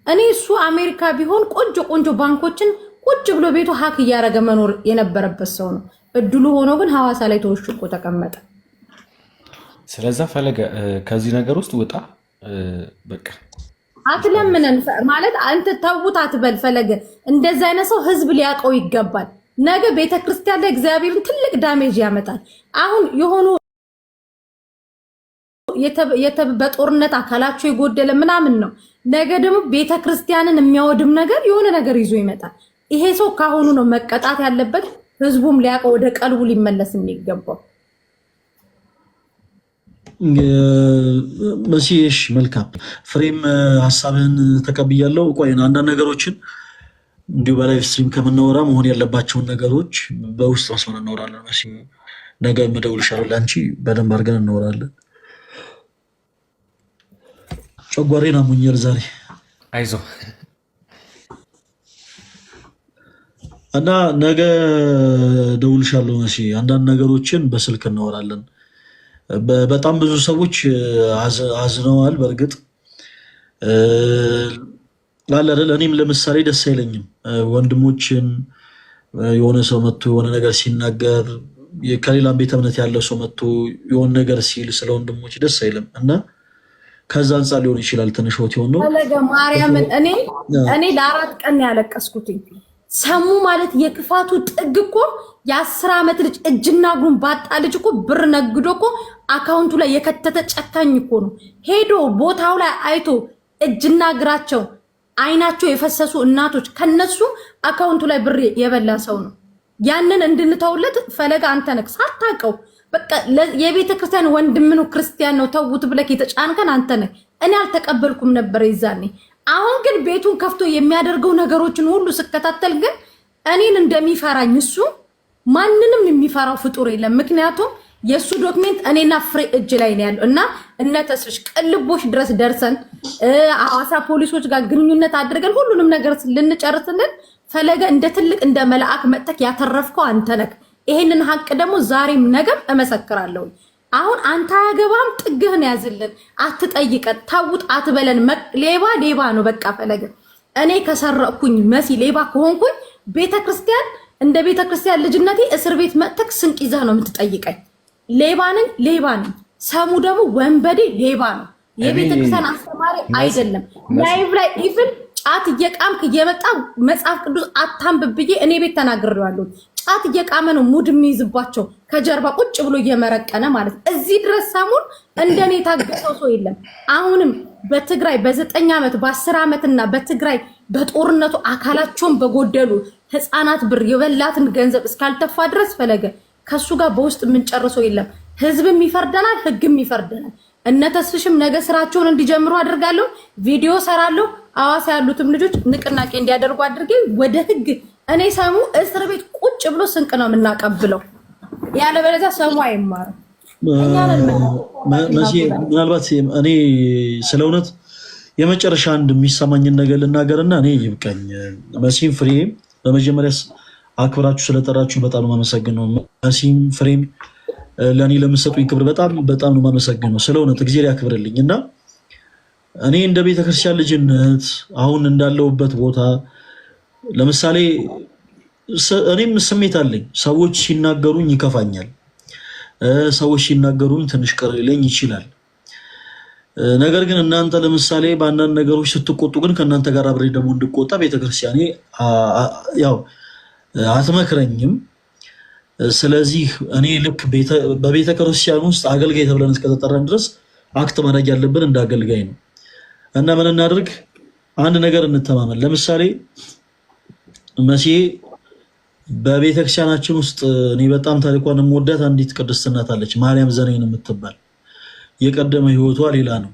እኔ እሱ አሜሪካ ቢሆን ቆንጆ ባንኮችን ቁጭ ብሎ ቤቱ ሀክ እያደረገ መኖር የነበረበት ሰው ነው። እድሉ ሆኖ ግን ሐዋሳ ላይ ተወሽቆ ተቀመጠ። ስለዛ ፈለገ ከዚህ ነገር ውስጥ ውጣ በቃ አትለምነን ማለት አንተ ተውት አትበል። ፈለገ እንደዛ አይነት ሰው ህዝብ ሊያውቀው ይገባል። ነገ ቤተክርስቲያን ላይ እግዚአብሔርን ትልቅ ዳሜጅ ያመጣል። አሁን የሆኑ በጦርነት አካላቸው የጎደለ ምናምን ነው። ነገ ደግሞ ቤተክርስቲያንን የሚያወድም ነገር የሆነ ነገር ይዞ ይመጣል። ይሄ ሰው ካሁኑ ነው መቀጣት ያለበት። ህዝቡም ሊያውቀው ወደ ቀልቡ ሊመለስ የሚገባው። መሲሽ መልካም ፍሬም ሀሳብህን ተቀብያለሁ። ቆይ አንዳንድ ነገሮችን እንዲሁ በላይቭ ስትሪም ከምናወራ መሆን ያለባቸውን ነገሮች በውስጥ መስመር እናወራለን። መሲ ነገ የምደውልልሻለሁ፣ ለአንቺ በደንብ አድርገን እናወራለን። ጨጓሬን አሞኛል ዛሬ። አይዞህ እና ነገ ደውልልሻለሁ መሲ። አንዳንድ ነገሮችን በስልክ እናወራለን። በጣም ብዙ ሰዎች አዝነዋል። በእርግጥ አለ አይደል? እኔም ለምሳሌ ደስ አይለኝም ወንድሞችን የሆነ ሰው መጥቶ የሆነ ነገር ሲናገር፣ ከሌላም ቤተ እምነት ያለው ሰው መጥቶ የሆነ ነገር ሲል ስለ ወንድሞች ደስ አይልም እና ከዛ አንጻር ሊሆን ይችላል ትንሽ ወት የሆነው ፈለገ ማርያምን እኔ ለ4 ቀን ያለቀስኩትኝ ሰሙ ማለት የክፋቱ ጥግ እኮ የ10 ዓመት ልጅ እጅና እግሩን ባጣ ልጅ እኮ ብር ነግዶ እኮ አካውንቱ ላይ የከተተ ጨካኝ እኮ ነው። ሄዶ ቦታው ላይ አይቶ እጅና እግራቸው አይናቸው የፈሰሱ እናቶች ከነሱ አካውንቱ ላይ ብር የበላ ሰው ነው። ያንን እንድንተውለት ፈለገ አንተ ነህ ሳታውቀው በቃ የቤተ ክርስቲያን ወንድም ነው ክርስቲያን ነው ተውት ብለህ የተጫንከን አንተ ነህ። እኔ አልተቀበልኩም ነበር ይዛኔ። አሁን ግን ቤቱን ከፍቶ የሚያደርገው ነገሮችን ሁሉ ስከታተል ግን እኔን እንደሚፈራኝ እሱ ማንንም የሚፈራው ፍጡር የለም። ምክንያቱም የሱ ዶክሜንት እኔና ፍሬ እጅ ላይ ነው ያለው እና እነ ተስፍሽ ቅልቦሽ ድረስ ደርሰን ሐዋሳ ፖሊሶች ጋር ግንኙነት አድርገን ሁሉንም ነገር ልንጨርስልን ፈለገ እንደ ትልቅ እንደ መልአክ መጥተክ ያተረፍከው አንተ ነህ። ይሄንን ሀቅ ደግሞ ዛሬም ነገም እመሰክራለሁ። አሁን አንተ አያገባም፣ ጥግህን ያዝልን፣ አትጠይቀን፣ ታውጥ አትበለን። ሌባ ነው በቃ ፈለገ። እኔ ከሰረኩኝ መሲ ሌባ ከሆንኩኝ ቤተክርስቲያን እንደ ቤተክርስቲያን ልጅነቴ እስር ቤት መጥተክ ስንቅ ይዘህ ነው የምትጠይቀኝ። ሌባ ነኝ። ሰሙ ደግሞ ወንበዴ ሌባ ነው። የቤተክርስቲያን አስተማሪ አይደለም። ላይቭ ላይ ኢቭን ጫት እየቃምክ እየመጣ መጽሐፍ ቅዱስ አታንብብ ብዬ እኔ ቤት ተናግሬዋለሁ። ጫት እየቃመ ነው ሙድ የሚይዝባቸው ከጀርባ ቁጭ ብሎ እየመረቀነ ማለት ነው። እዚህ ድረስ ሰሙን እንደኔ የታገሰው ሰው የለም። አሁንም በትግራይ በ9 ዓመት በ10 ዓመትና በትግራይ በጦርነቱ አካላቸውን በጎደሉ ህፃናት ብር የበላትን ገንዘብ እስካልተፋ ድረስ ፈለገ ከሱ ጋር በውስጥ የምንጨርሰው የለም። ህዝብም ይፈርደናል፣ ህግም ይፈርደናል። እነ ተስፍሽም ነገ ስራቸውን እንዲጀምሩ አድርጋለሁ። ቪዲዮ ሰራለሁ። ሐዋሳ ያሉትም ልጆች ንቅናቄ እንዲያደርጉ አድርጌ ወደ ህግ እኔ ሰሙ እስር ቤት ቁጭ ብሎ ስንቅ ነው የምናቀብለው። ያለበለዚያ ሰሙ አይማርም። ምናልባት እኔ ስለ እውነት የመጨረሻ አንድ የሚሰማኝን ነገር ልናገርና እኔ ይብቃኝ። መሲም ፍሬም በመጀመሪያ አክብራችሁ ስለጠራችሁ በጣም ነው የማመሰግነው። መሲም ፍሬም ለእኔ ለምሰጡኝ ክብር በጣም ነው የማመሰግነው። ስለ እውነት እግዚአብሔር ያክብርልኝ እና እኔ እንደ ቤተክርስቲያን ልጅነት አሁን እንዳለሁበት ቦታ ለምሳሌ እኔም ስሜት አለኝ። ሰዎች ሲናገሩኝ ይከፋኛል። ሰዎች ሲናገሩኝ ትንሽ ቅር ሊለኝ ይችላል። ነገር ግን እናንተ ለምሳሌ በአንዳንድ ነገሮች ስትቆጡ ግን ከእናንተ ጋር አብሬ ደግሞ እንድቆጣ ቤተክርስቲያኔ ያው አትመክረኝም። ስለዚህ እኔ ልክ በቤተክርስቲያን ውስጥ አገልጋይ ተብለን እስከተጠራን ድረስ አክት ማድረግ ያለብን እንደ አገልጋይ ነው እና ምን እናድርግ? አንድ ነገር እንተማመን። ለምሳሌ መሲሄ በቤተክርስቲያናችን ውስጥ እኔ በጣም ታሪኳን የምወዳት አንዲት ቅድስት እናት አለች፣ ማርያም ዘነይን የምትባል። የቀደመ ህይወቷ ሌላ ነው።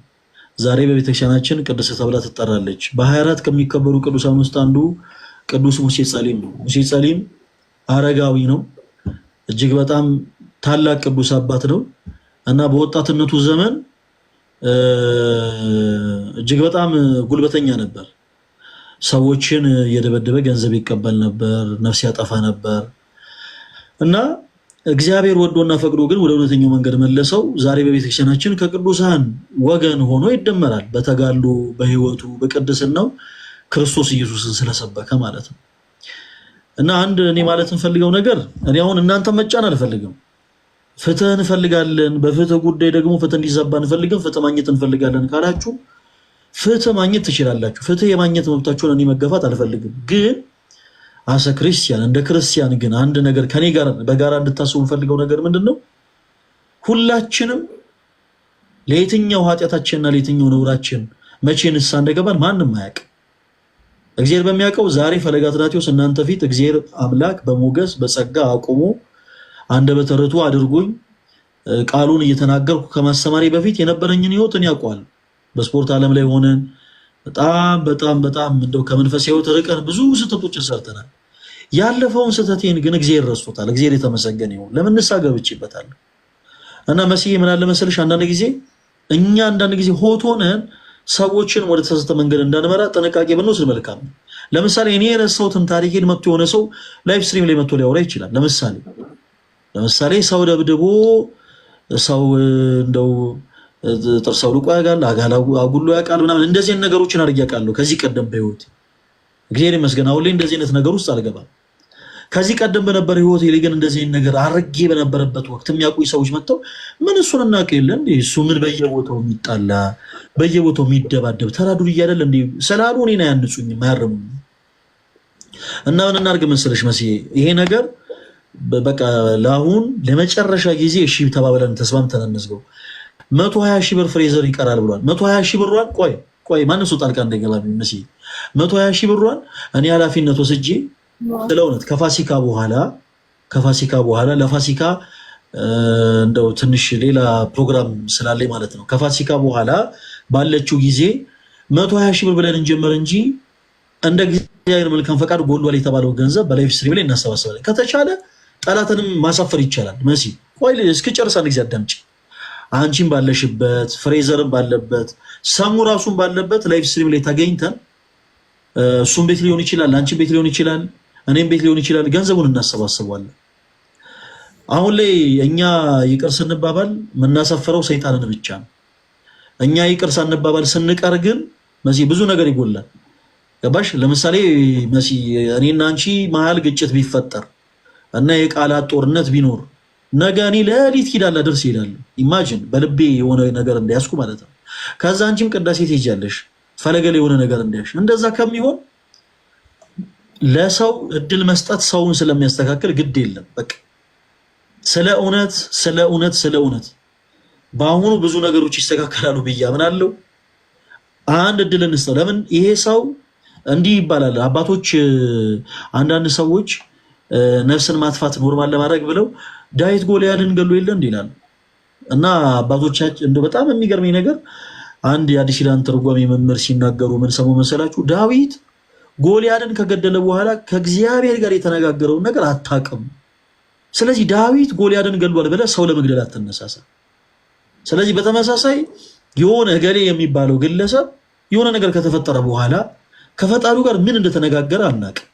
ዛሬ በቤተክርስቲያናችን ቅድስት ተብላ ትጠራለች። በ24 ከሚከበሩ ቅዱሳን ውስጥ አንዱ ቅዱስ ሙሴ ጸሊም ነው። ሙሴ ጸሊም አረጋዊ ነው። እጅግ በጣም ታላቅ ቅዱስ አባት ነው እና በወጣትነቱ ዘመን እጅግ በጣም ጉልበተኛ ነበር። ሰዎችን እየደበደበ ገንዘብ ይቀበል ነበር፣ ነፍስ ያጠፋ ነበር እና እግዚአብሔር ወዶና ፈቅዶ ግን ወደ እውነተኛው መንገድ መለሰው። ዛሬ በቤተክርስቲያናችን ከቅዱሳን ወገን ሆኖ ይደመራል። በተጋድሎ በህይወቱ በቅድስናው ክርስቶስ ኢየሱስን ስለሰበከ ማለት ነው። እና አንድ እኔ ማለት እንፈልገው ነገር እኔ አሁን እናንተ መጫን አልፈልግም። ፍትህ እንፈልጋለን። በፍትህ ጉዳይ ደግሞ ፍትህ እንዲዛባ እንፈልግም። ፍትህ ማግኘት እንፈልጋለን ካላችሁ ፍትህ ማግኘት ትችላላችሁ። ፍትህ የማግኘት መብታችሁን እኔ መገፋት አልፈልግም። ግን አሰ ክርስቲያን እንደ ክርስቲያን ግን አንድ ነገር ከኔ ጋር በጋራ እንድታስቡ እንፈልገው ነገር ምንድነው? ሁላችንም ለየትኛው ኃጢአታችንና ለየትኛው ነውራችን መቼ ንስሐ እንደገባን ማንም አያውቅ። እግዚአብሔር በሚያውቀው ዛሬ ፈለገ አትናቴዎስ እናንተ ፊት እግዚአብሔር አምላክ በሞገስ በጸጋ አቁሞ አንደበተ ርቱዕ አድርጎኝ ቃሉን እየተናገርኩ ከማስተማሪ በፊት የነበረኝን ህይወት እኔ አውቀዋለሁ። በስፖርት ዓለም ላይ ሆነን በጣም እንደው ከመንፈሳዊ ህይወት ርቀን ብዙ ስህተቶችን ሰርተናል። ያለፈውን ስህተቴን ግን እግዚአብሔር ረስቶታል። እግዚአብሔር የተመሰገነ ይሁን። ለምን ንስሐ ገብቼበታለሁ። እና መሲህ ምን አለ መሰለሽ አንዳንድ ጊዜ ሆት ሆነን ሰዎችን ወደ ተሳሳተ መንገድ እንዳንመራ ጥንቃቄ ብንወስድ መልካም ነው። ለምሳሌ እኔ የረሳሁትን ታሪኬን መጥቶ የሆነ ሰው ላይቭ ስትሪም ላይ መጥቶ ሊያወራ ይችላል። ለምሳሌ ሰው ደብድቦ ሰው እንደው ጥርሰው ልቆ ያጋል አጉሎ ያቃል ምናምን እንደዚህ ነገሮችን አድርጌ ያውቃለሁ ከዚህ ቀደም በህይወት እግዚአብሔር ይመስገን። አሁን ላይ እንደዚህ አይነት ነገር ውስጥ አልገባም። ከዚህ ቀደም በነበረ ህይወት ላይ ግን እንደዚህ አይነት ነገር አድርጌ በነበረበት ወቅት የሚያውቁኝ ሰዎች መጥተው ምን እሱን እናውቅ የለ እንዴ እሱ ምን በየቦታው የሚጣላ በየቦታው የሚደባደብ ተራዱር እያደለ እንዴ ስላሉ እኔን አያንጹኝም አያርሙኝም። እና ምን እናድርግ መሰለሽ መሲህ ይሄ ነገር በቃ ለአሁን ለመጨረሻ ጊዜ እሺ ተባብለን ተስማምተን እንዝገው። 120 ሺህ ብር ፍሬዘር ይቀራል ብሏል። 120 ሺህ ብሯን ቆይ ማንም ሰው ጣልቃ እንዳይገባ መሲህ 120 ሺህ ብሯን እኔ ኃላፊነት ወስጄ ስለእውነት ከፋሲካ በኋላ ለፋሲካ እንደው ትንሽ ሌላ ፕሮግራም ስላለኝ ማለት ነው። ከፋሲካ በኋላ ባለችው ጊዜ 120 ሺህ ብር ብለን እንጀምር እንጂ እንደ እግዚአብሔር መልካም ፈቃድ ጎልዷል የተባለው ገንዘብ በላይቭ ስትሪም ላይ እናሰባስባለን። ከተቻለ ጠላትንም ማሳፈር ይቻላል። መሲ ቆይ እስኪጨርስ አንድ ጊዜ አዳምጪ። አንቺም ባለሽበት ፍሬዘርም ባለበት ሰሙ ራሱን ባለበት ላይቭ ስትሪም ላይ ተገኝተን እሱም ቤት ሊሆን ይችላል፣ አንቺም ቤት ሊሆን ይችላል፣ እኔም ቤት ሊሆን ይችላል። ገንዘቡን እናሰባስባለን። አሁን ላይ እኛ ይቅር ስንባባል የምናሳፈረው ሰይጣንን ብቻ ነው። እኛ ይቅር ሳንባባል ስንቀር ግን መሲ ብዙ ነገር ይጎላል። ገባሽ? ለምሳሌ መሲ እኔና አንቺ መሀል ግጭት ቢፈጠር እና የቃላት ጦርነት ቢኖር ነገ እኔ ለሊት ኪዳላ ድርስ ይሄዳለሁ። ኢማጂን በልቤ የሆነ ነገር እንዲያስኩ ማለት ነው። ከዛ አንቺም ቅዳሴ ትሄጃለሽ ፈለገለ የሆነ ነገር እንዲያሽ እንደዛ ከሚሆን ለሰው እድል መስጠት ሰውን ስለሚያስተካክል ግድ የለም። በቃ ስለ እውነት በአሁኑ ብዙ ነገሮች ይስተካከላሉ ብዬ አምናለሁ። አንድ እድል እንስጠው። ለምን ይሄ ሰው እንዲህ ይባላል። አባቶች አንዳንድ ሰዎች ነፍስን ማጥፋት ኖርማል ለማድረግ ብለው ዳዊት ጎልያድን ገሎ የለ እንዲህ ይላሉ። እና አባቶቻችን እንደው በጣም የሚገርመኝ ነገር አንድ የአዲስ ኪዳን ትርጓሜ መምህር ሲናገሩ ምን ሰሙ መሰላችሁ? ዳዊት ጎልያድን ከገደለ በኋላ ከእግዚአብሔር ጋር የተነጋገረውን ነገር አታውቅም። ስለዚህ ዳዊት ጎልያድን ገሏል ብለህ ሰው ለመግደል አትነሳሳ። ስለዚህ በተመሳሳይ የሆነ ገሌ የሚባለው ግለሰብ የሆነ ነገር ከተፈጠረ በኋላ ከፈጣሪው ጋር ምን እንደተነጋገረ አናውቅም።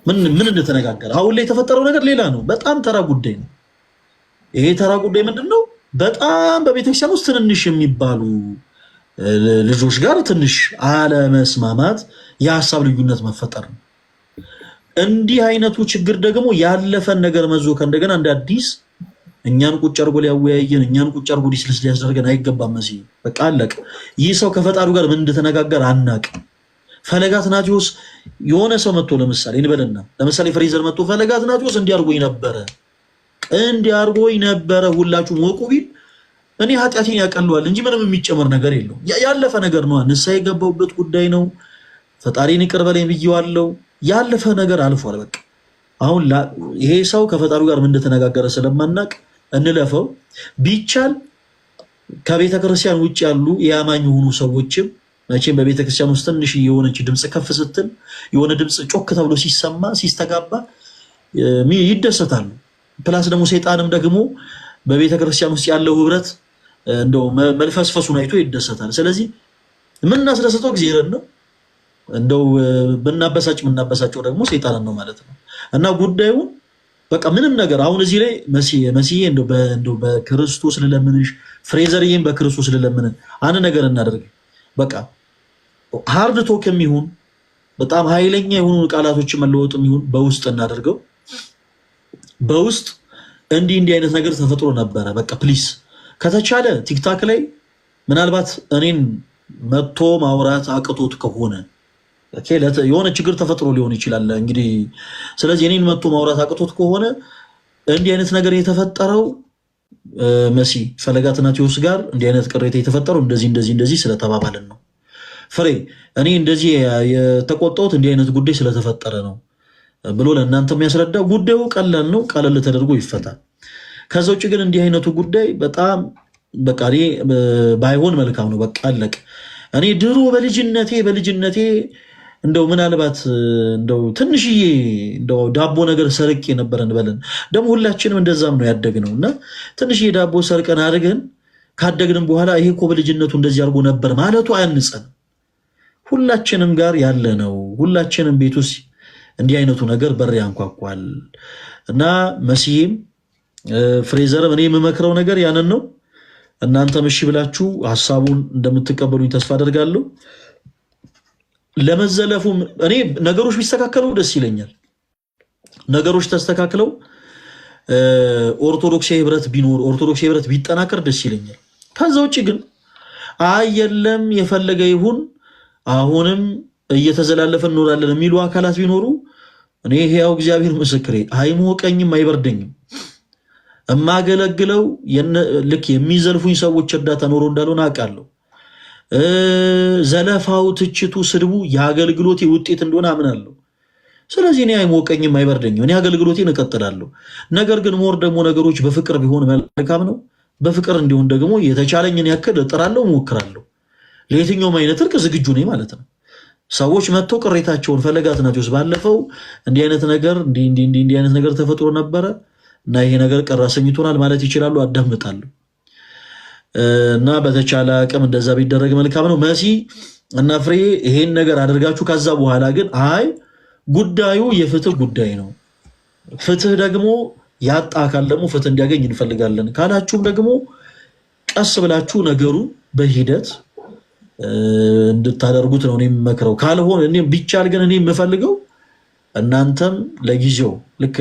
ምን እንደተነጋገረ አሁን ላይ የተፈጠረው ነገር ሌላ ነው። በጣም ተራ ጉዳይ ነው። ይሄ ተራ ጉዳይ ምንድነው? በጣም በቤተክርስቲያን ውስጥ ትንንሽ የሚባሉ ልጆች ጋር ትንሽ አለመስማማት፣ የሀሳብ ልዩነት መፈጠር ነው። እንዲህ አይነቱ ችግር ደግሞ ያለፈን ነገር መዞ ከእንደገና እንደ አዲስ እኛን ቁጭ አድርጎ ሊያወያየን እኛን ቁጭ አድርጎ ዲስልስ ሊያስደርገን አይገባም። መሲ በቃ አለቅ። ይህ ሰው ከፈጣሪው ጋር ምን እንደተነጋገር አናውቅም። ፈለገ አትናቴዎስ የሆነ ሰው መጥቶ ለምሳሌ ፍሬዘር መጥቶ ፈለገ አትናቴዎስ እንዲያርጎኝ ነበረ ሁላችሁም ወቁ ቢል እኔ ኃጢአቴን ያቀለዋል እንጂ ምንም የሚጨመር ነገር የለው። ያለፈ ነገር ነው። ንስሐ የገባሁበት ጉዳይ ነው። ፈጣሪን ይቅር በለኝ ብዬዋለሁ። ያለፈ ነገር አልፏል። በቃ አሁን ይሄ ሰው ከፈጣሪው ጋር ምን እንደተነጋገረ ስለማናቅ እንለፈው። ቢቻል ከቤተ ክርስቲያን ውጭ ያሉ የአማኝ የሆኑ ሰዎችም መቼም በቤተ ክርስቲያን ውስጥ ትንሽ የሆነች ድምጽ ከፍ ስትል የሆነ ድምጽ ጮክ ተብሎ ሲሰማ ሲስተጋባ ይደሰታሉ። ፕላስ ደግሞ ሰይጣንም ደግሞ በቤተ ክርስቲያን ውስጥ ያለው ህብረት እንደው መልፈስፈሱን አይቶ ይደሰታል። ስለዚህ ምን እናስደሰተው እግዚአብሔር ነው። እንደው ምናበሳጨው ደግሞ ሰይጣንን ነው ማለት ነው። እና ጉዳዩ በቃ ምንም ነገር አሁን እዚህ ላይ መሲዬ እንደው በክርስቶስ ልለምንሽ፣ ፍሬዘርዬም በክርስቶስ ልለምን አንድ ነገር እናደርግ። በቃ ሃርድ ቶክ የሚሆን በጣም ኃይለኛ የሆኑ ቃላቶች መለወጥም ይሁን በውስጥ እናደርገው። በውስጥ እንዲህ አይነት ነገር ተፈጥሮ ነበረ። በቃ ፕሊስ ከተቻለ ቲክታክ ላይ ምናልባት እኔን መጥቶ ማውራት አቅቶት ከሆነ የሆነ ችግር ተፈጥሮ ሊሆን ይችላል እንግዲህ። ስለዚህ እኔን መጥቶ ማውራት አቅቶት ከሆነ እንዲህ አይነት ነገር የተፈጠረው መሲ ፈለገ አትናቴዎስ ጋር እንዲህ አይነት ቅሬታ የተፈጠረው እንደዚህ ስለተባባልን ነው። ፍሬ እኔ እንደዚህ የተቆጣሁት እንዲህ አይነት ጉዳይ ስለተፈጠረ ነው ብሎ ለእናንተ የሚያስረዳ ጉዳዩ ቀላል ነው፣ ቀለል ተደርጎ ይፈታል። ከዛ ውጭ ግን እንዲህ አይነቱ ጉዳይ በጣም በቃ እኔ ባይሆን መልካም ነው። በቃ አለቅ። እኔ ድሮ በልጅነቴ እንደው ምናልባት እንደው ትንሽዬ እንደው ዳቦ ነገር ሰርቄ ነበር እንበልን። ደግሞ ሁላችንም እንደዛም ነው ያደግነው እና ትንሽዬ ዳቦ ሰርቀን አድርገን ካደግንም በኋላ ይሄ እኮ በልጅነቱ እንደዚህ አድርጎ ነበር ማለቱ አያንጸን። ሁላችንም ጋር ያለ ነው። ሁላችንም ቤት ውስጥ እንዲህ አይነቱ ነገር በር ያንኳኳል እና መሲህም ፍሬዘርም እኔ የምመክረው ነገር ያንን ነው። እናንተም እሺ ብላችሁ ሐሳቡን እንደምትቀበሉኝ ተስፋ አደርጋለሁ። ለመዘለፉ እኔ ነገሮች ቢስተካከሉ ደስ ይለኛል። ነገሮች ተስተካክለው ኦርቶዶክሳዊ ህብረት ቢኖር ኦርቶዶክሳዊ ህብረት ቢጠናከር ደስ ይለኛል። ከዛ ውጭ ግን የለም የፈለገ ይሁን አሁንም እየተዘላለፈ እንኖራለን የሚሉ አካላት ቢኖሩ እኔ ሕያው እግዚአብሔር ምስክሬ አይሞቀኝም አይበርደኝም። እማገለግለው ልክ የሚዘልፉኝ ሰዎች እርዳታ ኖሮ እንዳልሆነ አውቃለሁ። ዘለፋው፣ ትችቱ፣ ስድቡ የአገልግሎቴ ውጤት እንደሆነ አምናለሁ። ስለዚህ እኔ አይሞቀኝም አይበርደኝም። እኔ አገልግሎቴን እቀጥላለሁ። ነገር ግን ሞር ደግሞ ነገሮች በፍቅር ቢሆን መልካም ነው። በፍቅር እንዲሆን ደግሞ የተቻለኝን ያክል እጥራለሁ፣ እሞክራለሁ። ለየትኛውም አይነት እርቅ ዝግጁ ነኝ ማለት ነው። ሰዎች መጥቶ ቅሬታቸውን ፈለገ አትናቴዎስ ባለፈው እንዲህ አይነት ነገር ተፈጥሮ ነበረ እና ይሄ ነገር ቅር አሰኝቶናል ማለት ይችላሉ። አዳምጣለሁ እና በተቻለ አቅም እንደዛ ቢደረግ መልካም ነው። መሲ እና ፍሬ ይሄን ነገር አድርጋችሁ ከዛ በኋላ ግን ጉዳዩ የፍትህ ጉዳይ ነው። ፍትህ ደግሞ ያጣ አካል ደግሞ ፍትህ እንዲያገኝ እንፈልጋለን ካላችሁም ደግሞ ቀስ ብላችሁ ነገሩ በሂደት እንድታደርጉት ነው እኔ የምመክረው። ካልሆነ እኔ ቢቻል ግን እኔ የምፈልገው እናንተም ለጊዜው ልክ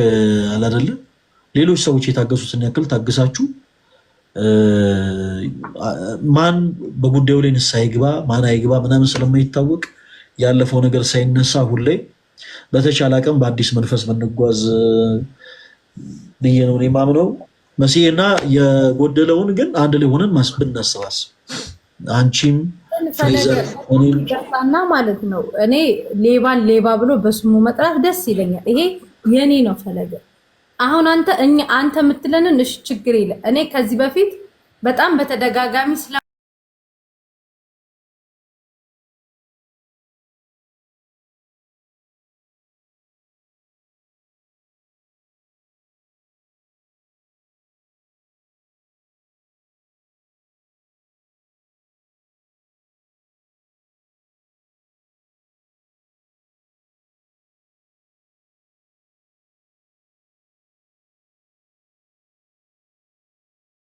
አላደለ ሌሎች ሰዎች የታገሱትን ያክል ታግሳችሁ ማን በጉዳዩ ላይ ንስሐ ይግባ ማን አይግባ ምናምን ስለማይታወቅ ያለፈው ነገር ሳይነሳ ሁሌ በተቻለ አቅም በአዲስ መንፈስ ብንጓዝ ብዬ ነው እኔ የማምነው። መሲና የጎደለውን ግን አንድ ላይ ሆነን ብናሰባስብ አንቺም ፍሬዘርና ማለት ነው። እኔ ሌባን ሌባ ብሎ በስሙ መጥራት ደስ ይለኛል። ይሄ የኔ ነው ፈለገ። አሁን አንተ የምትለንን እሺ ችግር የለ። እኔ ከዚህ በፊት በጣም በተደጋጋሚ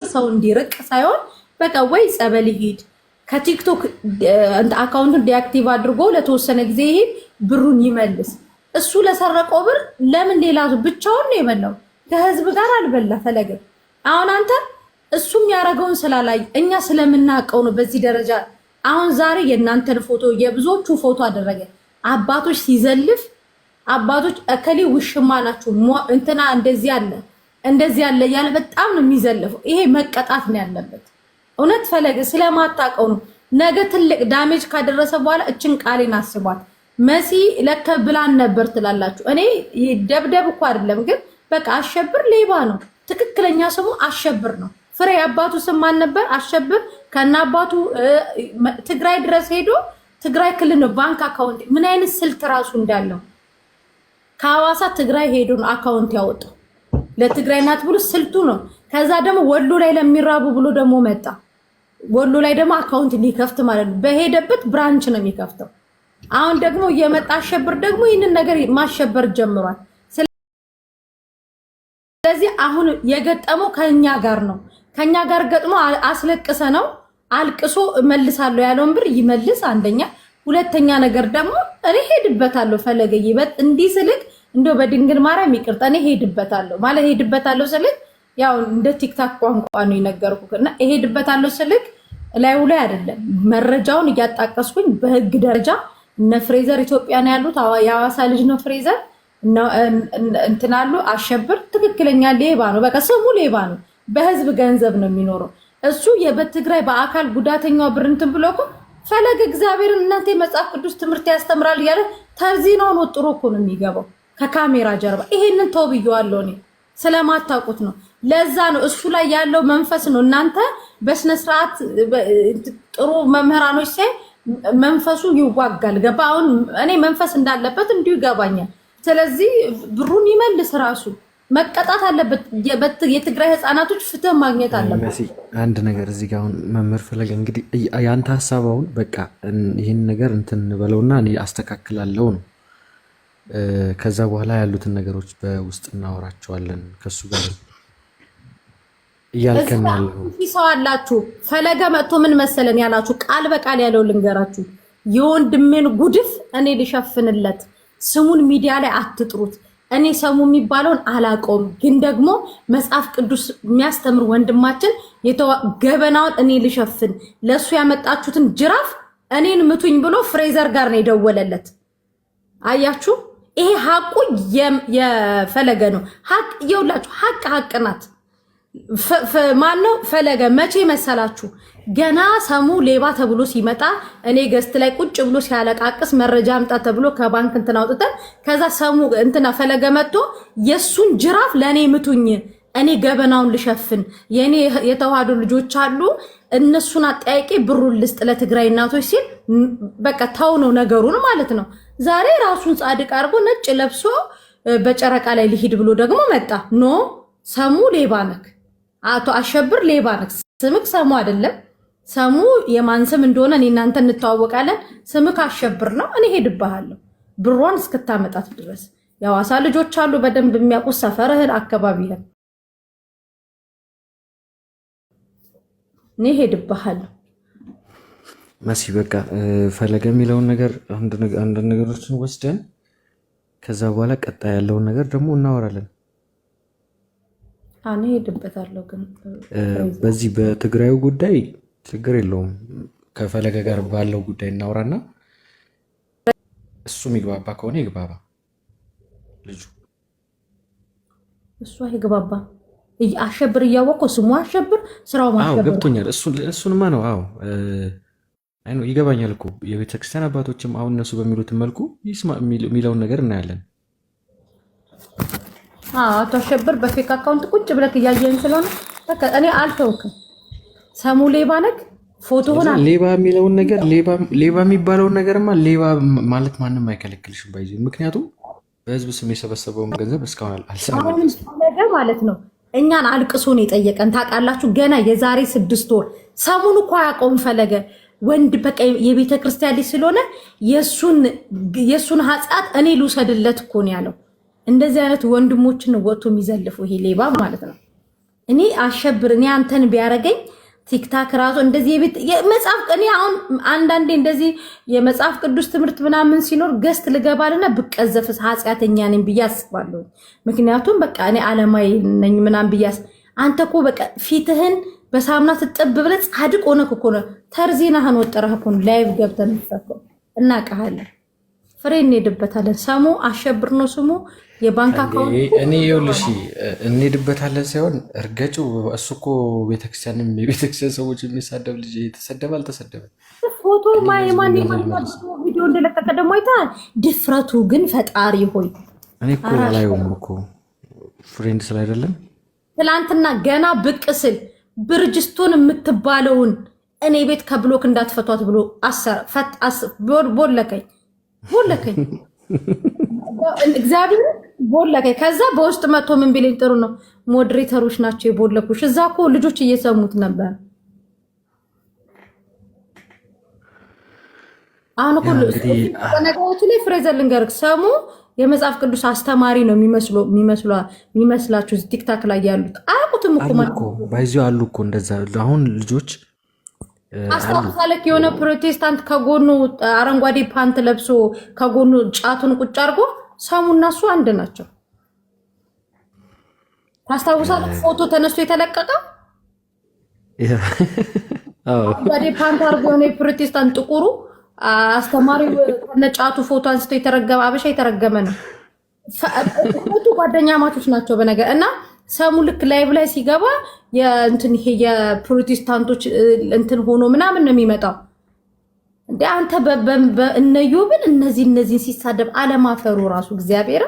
ሰው እንዲርቅ ሳይሆን በቃ ወይ ጸበል ይሄድ ከቲክቶክ አካውንቱን ዲአክቲቭ አድርጎ ለተወሰነ ጊዜ ይሄድ ብሩን ይመልስ። እሱ ለሰረቀው ብር ለምን ሌላ ብቻውን ነው የበላው? ከህዝብ ጋር አልበላ ፈለገ። አሁን አንተ እሱም ያረገውን ስላላይ እኛ ስለምናውቀው ነው በዚህ ደረጃ። አሁን ዛሬ የእናንተን ፎቶ የብዙዎቹ ፎቶ አደረገ። አባቶች ሲዘልፍ አባቶች እከሌ ውሽማ ናቸው እንትና እንደዚህ ያለ ያለ በጣም ነው የሚዘልፈው። ይሄ መቀጣት ነው ያለበት። እውነት ፈለገ ስለማታውቀው ነው። ነገ ትልቅ ዳሜጅ ካደረሰ በኋላ እችን ቃሌን አስቧት። መሲ ለከ ብላን ነበር ትላላችሁ። እኔ ደብደብ እኮ አይደለም ግን በቃ አሸብር ሌባ ነው። ትክክለኛ ስሙ አሸብር ነው። ፍሬ አባቱ ስም ማን ነበር? አሸብር ከና አባቱ ትግራይ ድረስ ሄዶ ትግራይ ክልል ነው ባንክ አካውንት ምን አይነት ስልት ራሱ እንዳለው ከሐዋሳ ትግራይ ሄዶ ነው አካውንት ያወጣው ለትግራይ ናት ብሎ ስልቱ ነው። ከዛ ደግሞ ወሎ ላይ ለሚራቡ ብሎ ደግሞ መጣ። ወሎ ላይ ደግሞ አካውንት ሊከፍት ማለት ነው። በሄደበት ብራንች ነው የሚከፍተው። አሁን ደግሞ እየመጣ አሸብር ደግሞ ይህንን ነገር ማሸበር ጀምሯል። ስለዚህ አሁን የገጠመው ከኛ ጋር ነው። ከኛ ጋር ገጥሞ አስለቅሰ ነው አልቅሶ እመልሳለሁ ያለውን ብር ይመልስ። አንደኛ፣ ሁለተኛ ነገር ደግሞ እኔ ሄድበታለሁ ፈለገ ይበጥ እንዲህ ስልክ እንደው በድንግል ማርያም ይቅርታ እኔ ሄድበታለሁ ማለት ሄድበታለሁ ስልክ ያው እንደ ቲክታክ ቋንቋ ነው የነገርኩህና ሄድበታለሁ ስልክ ላዩ ላይ አይደለም መረጃውን እያጣቀስኩኝ በህግ ደረጃ እነ ፍሬዘር ኢትዮጵያ ነው ያሉት። የሐዋሳ ልጅ ነው ፍሬዘር እንትናሉ አሸብር ትክክለኛ ሌባ ነው። በቃ ስሙ ሌባ ነው። በህዝብ ገንዘብ ነው የሚኖረው እሱ። በትግራይ በአካል ጉዳተኛው ብር እንትን ብሎ እኮ ፈለገ እግዚአብሔርን እናንተ የመጽሐፍ ቅዱስ ትምህርት ያስተምራል እያለ ተርዚናውን ወጥሮ እኮ ነው የሚገባው ከካሜራ ጀርባ። ይሄንን ተው ብየዋለሁ እኔ ስለማታውቁት ነው። ለዛ ነው እሱ ላይ ያለው መንፈስ ነው። እናንተ በስነ ስርዓት ጥሩ መምህራኖች ሳይ መንፈሱ ይዋጋል። ገባ? አሁን እኔ መንፈስ እንዳለበት እንዲሁ ይገባኛል። ስለዚህ ብሩን ይመልስ፣ ራሱ መቀጣት አለበት። የትግራይ ህፃናቶች ፍትህ ማግኘት አለበት። አንድ ነገር እዚህ ጋር አሁን መምህር ፈለገ እንግዲህ ያንተ ሀሳብ አሁን በቃ ይህን ነገር እንትን በለውና እኔ አስተካክላለሁ ነው። ከዛ በኋላ ያሉትን ነገሮች በውስጥ እናወራቸዋለን ከሱ ጋር እያልከን ያለው ሰው አላችሁ። ፈለገ መጥቶ ምን መሰለን ያላችሁ ቃል በቃል ያለው ልንገራችሁ። የወንድሜን ጉድፍ እኔ ልሸፍንለት፣ ስሙን ሚዲያ ላይ አትጥሩት። እኔ ሰሙ የሚባለውን አላውቀውም፣ ግን ደግሞ መጽሐፍ ቅዱስ የሚያስተምር ወንድማችን ገበናውን እኔ ልሸፍን፣ ለሱ ያመጣችሁትን ጅራፍ እኔን ምቱኝ ብሎ ፍሬዘር ጋር ነው የደወለለት። አያችሁ፣ ይሄ ሀቁ የፈለገ ነው። ሀቅ የውላችሁ ሀቅ ናት። ማነው ፈለገ? መቼ መሰላችሁ? ገና ሰሙ ሌባ ተብሎ ሲመጣ እኔ ገስት ላይ ቁጭ ብሎ ሲያለቃቅስ መረጃ አምጣ ተብሎ ከባንክ እንትን አውጥተን ከዛ ሰሙ እንትና ፈለገ መጥቶ የሱን ጅራፍ ለኔ ምቱኝ፣ እኔ ገበናውን ልሸፍን፣ የኔ የተዋህዶ ልጆች አሉ እነሱን አጠያቂ ብሩን ልስጥ ለትግራይ እናቶች ሲል በቃ ተው ነው ነገሩን ማለት ነው። ዛሬ ራሱን ጻድቅ አድርጎ ነጭ ለብሶ በጨረቃ ላይ ሊሄድ ብሎ ደግሞ መጣ። ኖ ሰሙ ሌባ ነክ፣ አቶ አሸብር ሌባ ነክ። ስምክ ሰሙ አይደለም። ሰሙ የማን ስም እንደሆነ እኔ እናንተ እንተዋወቃለን። ስምክ አሸብር ነው። እኔ ሄድብሃለሁ ብሯን እስክታመጣት ድረስ። የሐዋሳ ልጆች አሉ በደንብ የሚያውቁት ሰፈርህን፣ አካባቢህን። እኔ ሄድብሃለሁ። መሲ በቃ ፈለገ የሚለውን ነገር አንድ ነገሮችን ወስደን ከዛ በኋላ ቀጣይ ያለውን ነገር ደግሞ እናወራለን። እኔ ሄድበታለሁ። ግን በዚህ በትግራዩ ጉዳይ ችግር የለውም። ከፈለገ ጋር ባለው ጉዳይ እናውራና እሱ የሚግባባ ከሆነ ይግባባ። ልጁ እሱ አይግባባ። አሸብር እያወቀው ስሙ አሸብር ስራው ማሸብር። ገብቶኛል። እሱንማ ነው። አዎ ይገባኛል እኮ የቤተክርስቲያን አባቶችም አሁን እነሱ በሚሉት መልኩ ይስማ የሚለውን ነገር እናያለን። አቶ አሸብር በፌክ አካውንት ቁጭ ብለክ እያየን ስለሆነ በቃ እኔ አልተውክም። ሰሙ ሌባ ነክ ፎቶ ሆና ሌባ የሚለውን ነገር ሌባ የሚባለውን ነገርማ ሌባ ማለት ማንም አይከለክልሽም ባይዚ። ምክንያቱም በህዝብ ስም የሰበሰበውን ገንዘብ እስካሁን አልሰማም ነገር ማለት ነው። እኛን አልቅሶን የጠየቀን ታውቃላችሁ። ገና የዛሬ 6 ወር ሰሙን እኮ አያውቀውም ፈለገ ወንድ በቃ የቤተ ክርስቲያን ልጅ ስለሆነ የሱን ኃጢአት እኔ ልውሰድለት እኮ ነው ያለው። እንደዚህ አይነት ወንድሞችን ወጥቶ የሚዘልፉ ይሄ ሌባ ማለት ነው። እኔ አሸብር እኔ አንተን ቢያረገኝ ቲክታክ ራሱ እንደዚህ የመጽሐፍ እኔ አሁን አንዳንዴ እንደዚህ የመጽሐፍ ቅዱስ ትምህርት ምናምን ሲኖር ገስት ልገባልና ብቀዘፍስ ኃጢአተኛ ነኝ ብዬ አስባለሁ። ምክንያቱም በቃ እኔ ዓለማዊ ነኝ ምናምን ብያስ አንተ እኮ በቃ ፊትህን በሳሙና ትጠብ ብለህ ጻድቅ ሆነህ እኮ ነው ተርዚናህን ወጥረህ እኮ ነው ላይቭ ገብተን ተፈከው እናቀሃለን። ፍሬ እንሄድበታለን። ሰሙ አሸብር ነው ስሙ። የባንክ አካውንት እኔ ይኸውልሽ እንሄድበታለን ሳይሆን እርገጩ። እሱ እኮ ቤተክርስቲያንም የቤተክርስቲያን ሰዎች የሚሳደብ ልጅ ተሰደበ አልተሰደበ ፎቶ ማን ቪዲዮ እንደለቀቀ ደግሞ አይተሃል። ድፍረቱ ግን ፈጣሪ ሆይ እኔ እኮ አላየውም እኮ ፍሬንድ ስላይደለም። ትላንትና ገና ብቅ ስል ብርጅስቶን የምትባለውን እኔ ቤት ከብሎክ እንዳትፈቷት ብሎ ቦለከኝ እግዚአብሔር ቦለከኝ። ከዛ በውስጥ መጥቶ ምን ቢለኝ ጥሩ ነው ሞዴሬተሮች ናቸው የቦለኩሽ። እዛ እኮ ልጆች እየሰሙት ነበር። አሁን እኮ ነገሮች ላይ ፍሬዘር ልንገርክ ሰሙ የመጽሐፍ ቅዱስ አስተማሪ ነው የሚመስላችሁ ቲክታክ ላይ ያሉት አያውቁትም እኮ ማለት ነው። ባይዚው አሉ እኮ እንደዛ አሁን ልጆች አስታውሳለክ የሆነ ፕሮቴስታንት ከጎኑ አረንጓዴ ፓንት ለብሶ ከጎኑ ጫቱን ቁጭ አድርጎ ሰሙና እሱ አንድ ናቸው። ታስታውሳለክ ፎቶ ተነስቶ የተለቀቀ አረንጓዴ ፓንት አድርጎ የሆነ የፕሮቴስታንት ጥቁሩ አስተማሪው ከነጫቱ ፎቶ አንስቶ የተረገመ አበሻ የተረገመ ነው። ፎቶ ጓደኛ ማቾች ናቸው በነገር እና ሰሙ ልክ ላይቭ ላይ ሲገባ የእንትን ይሄ የፕሮቴስታንቶች እንትን ሆኖ ምናምን ነው የሚመጣው። እንዴ አንተ በእነዮብን እነዚህን ሲሳደብ አለማፈሩ ራሱ እግዚአብሔር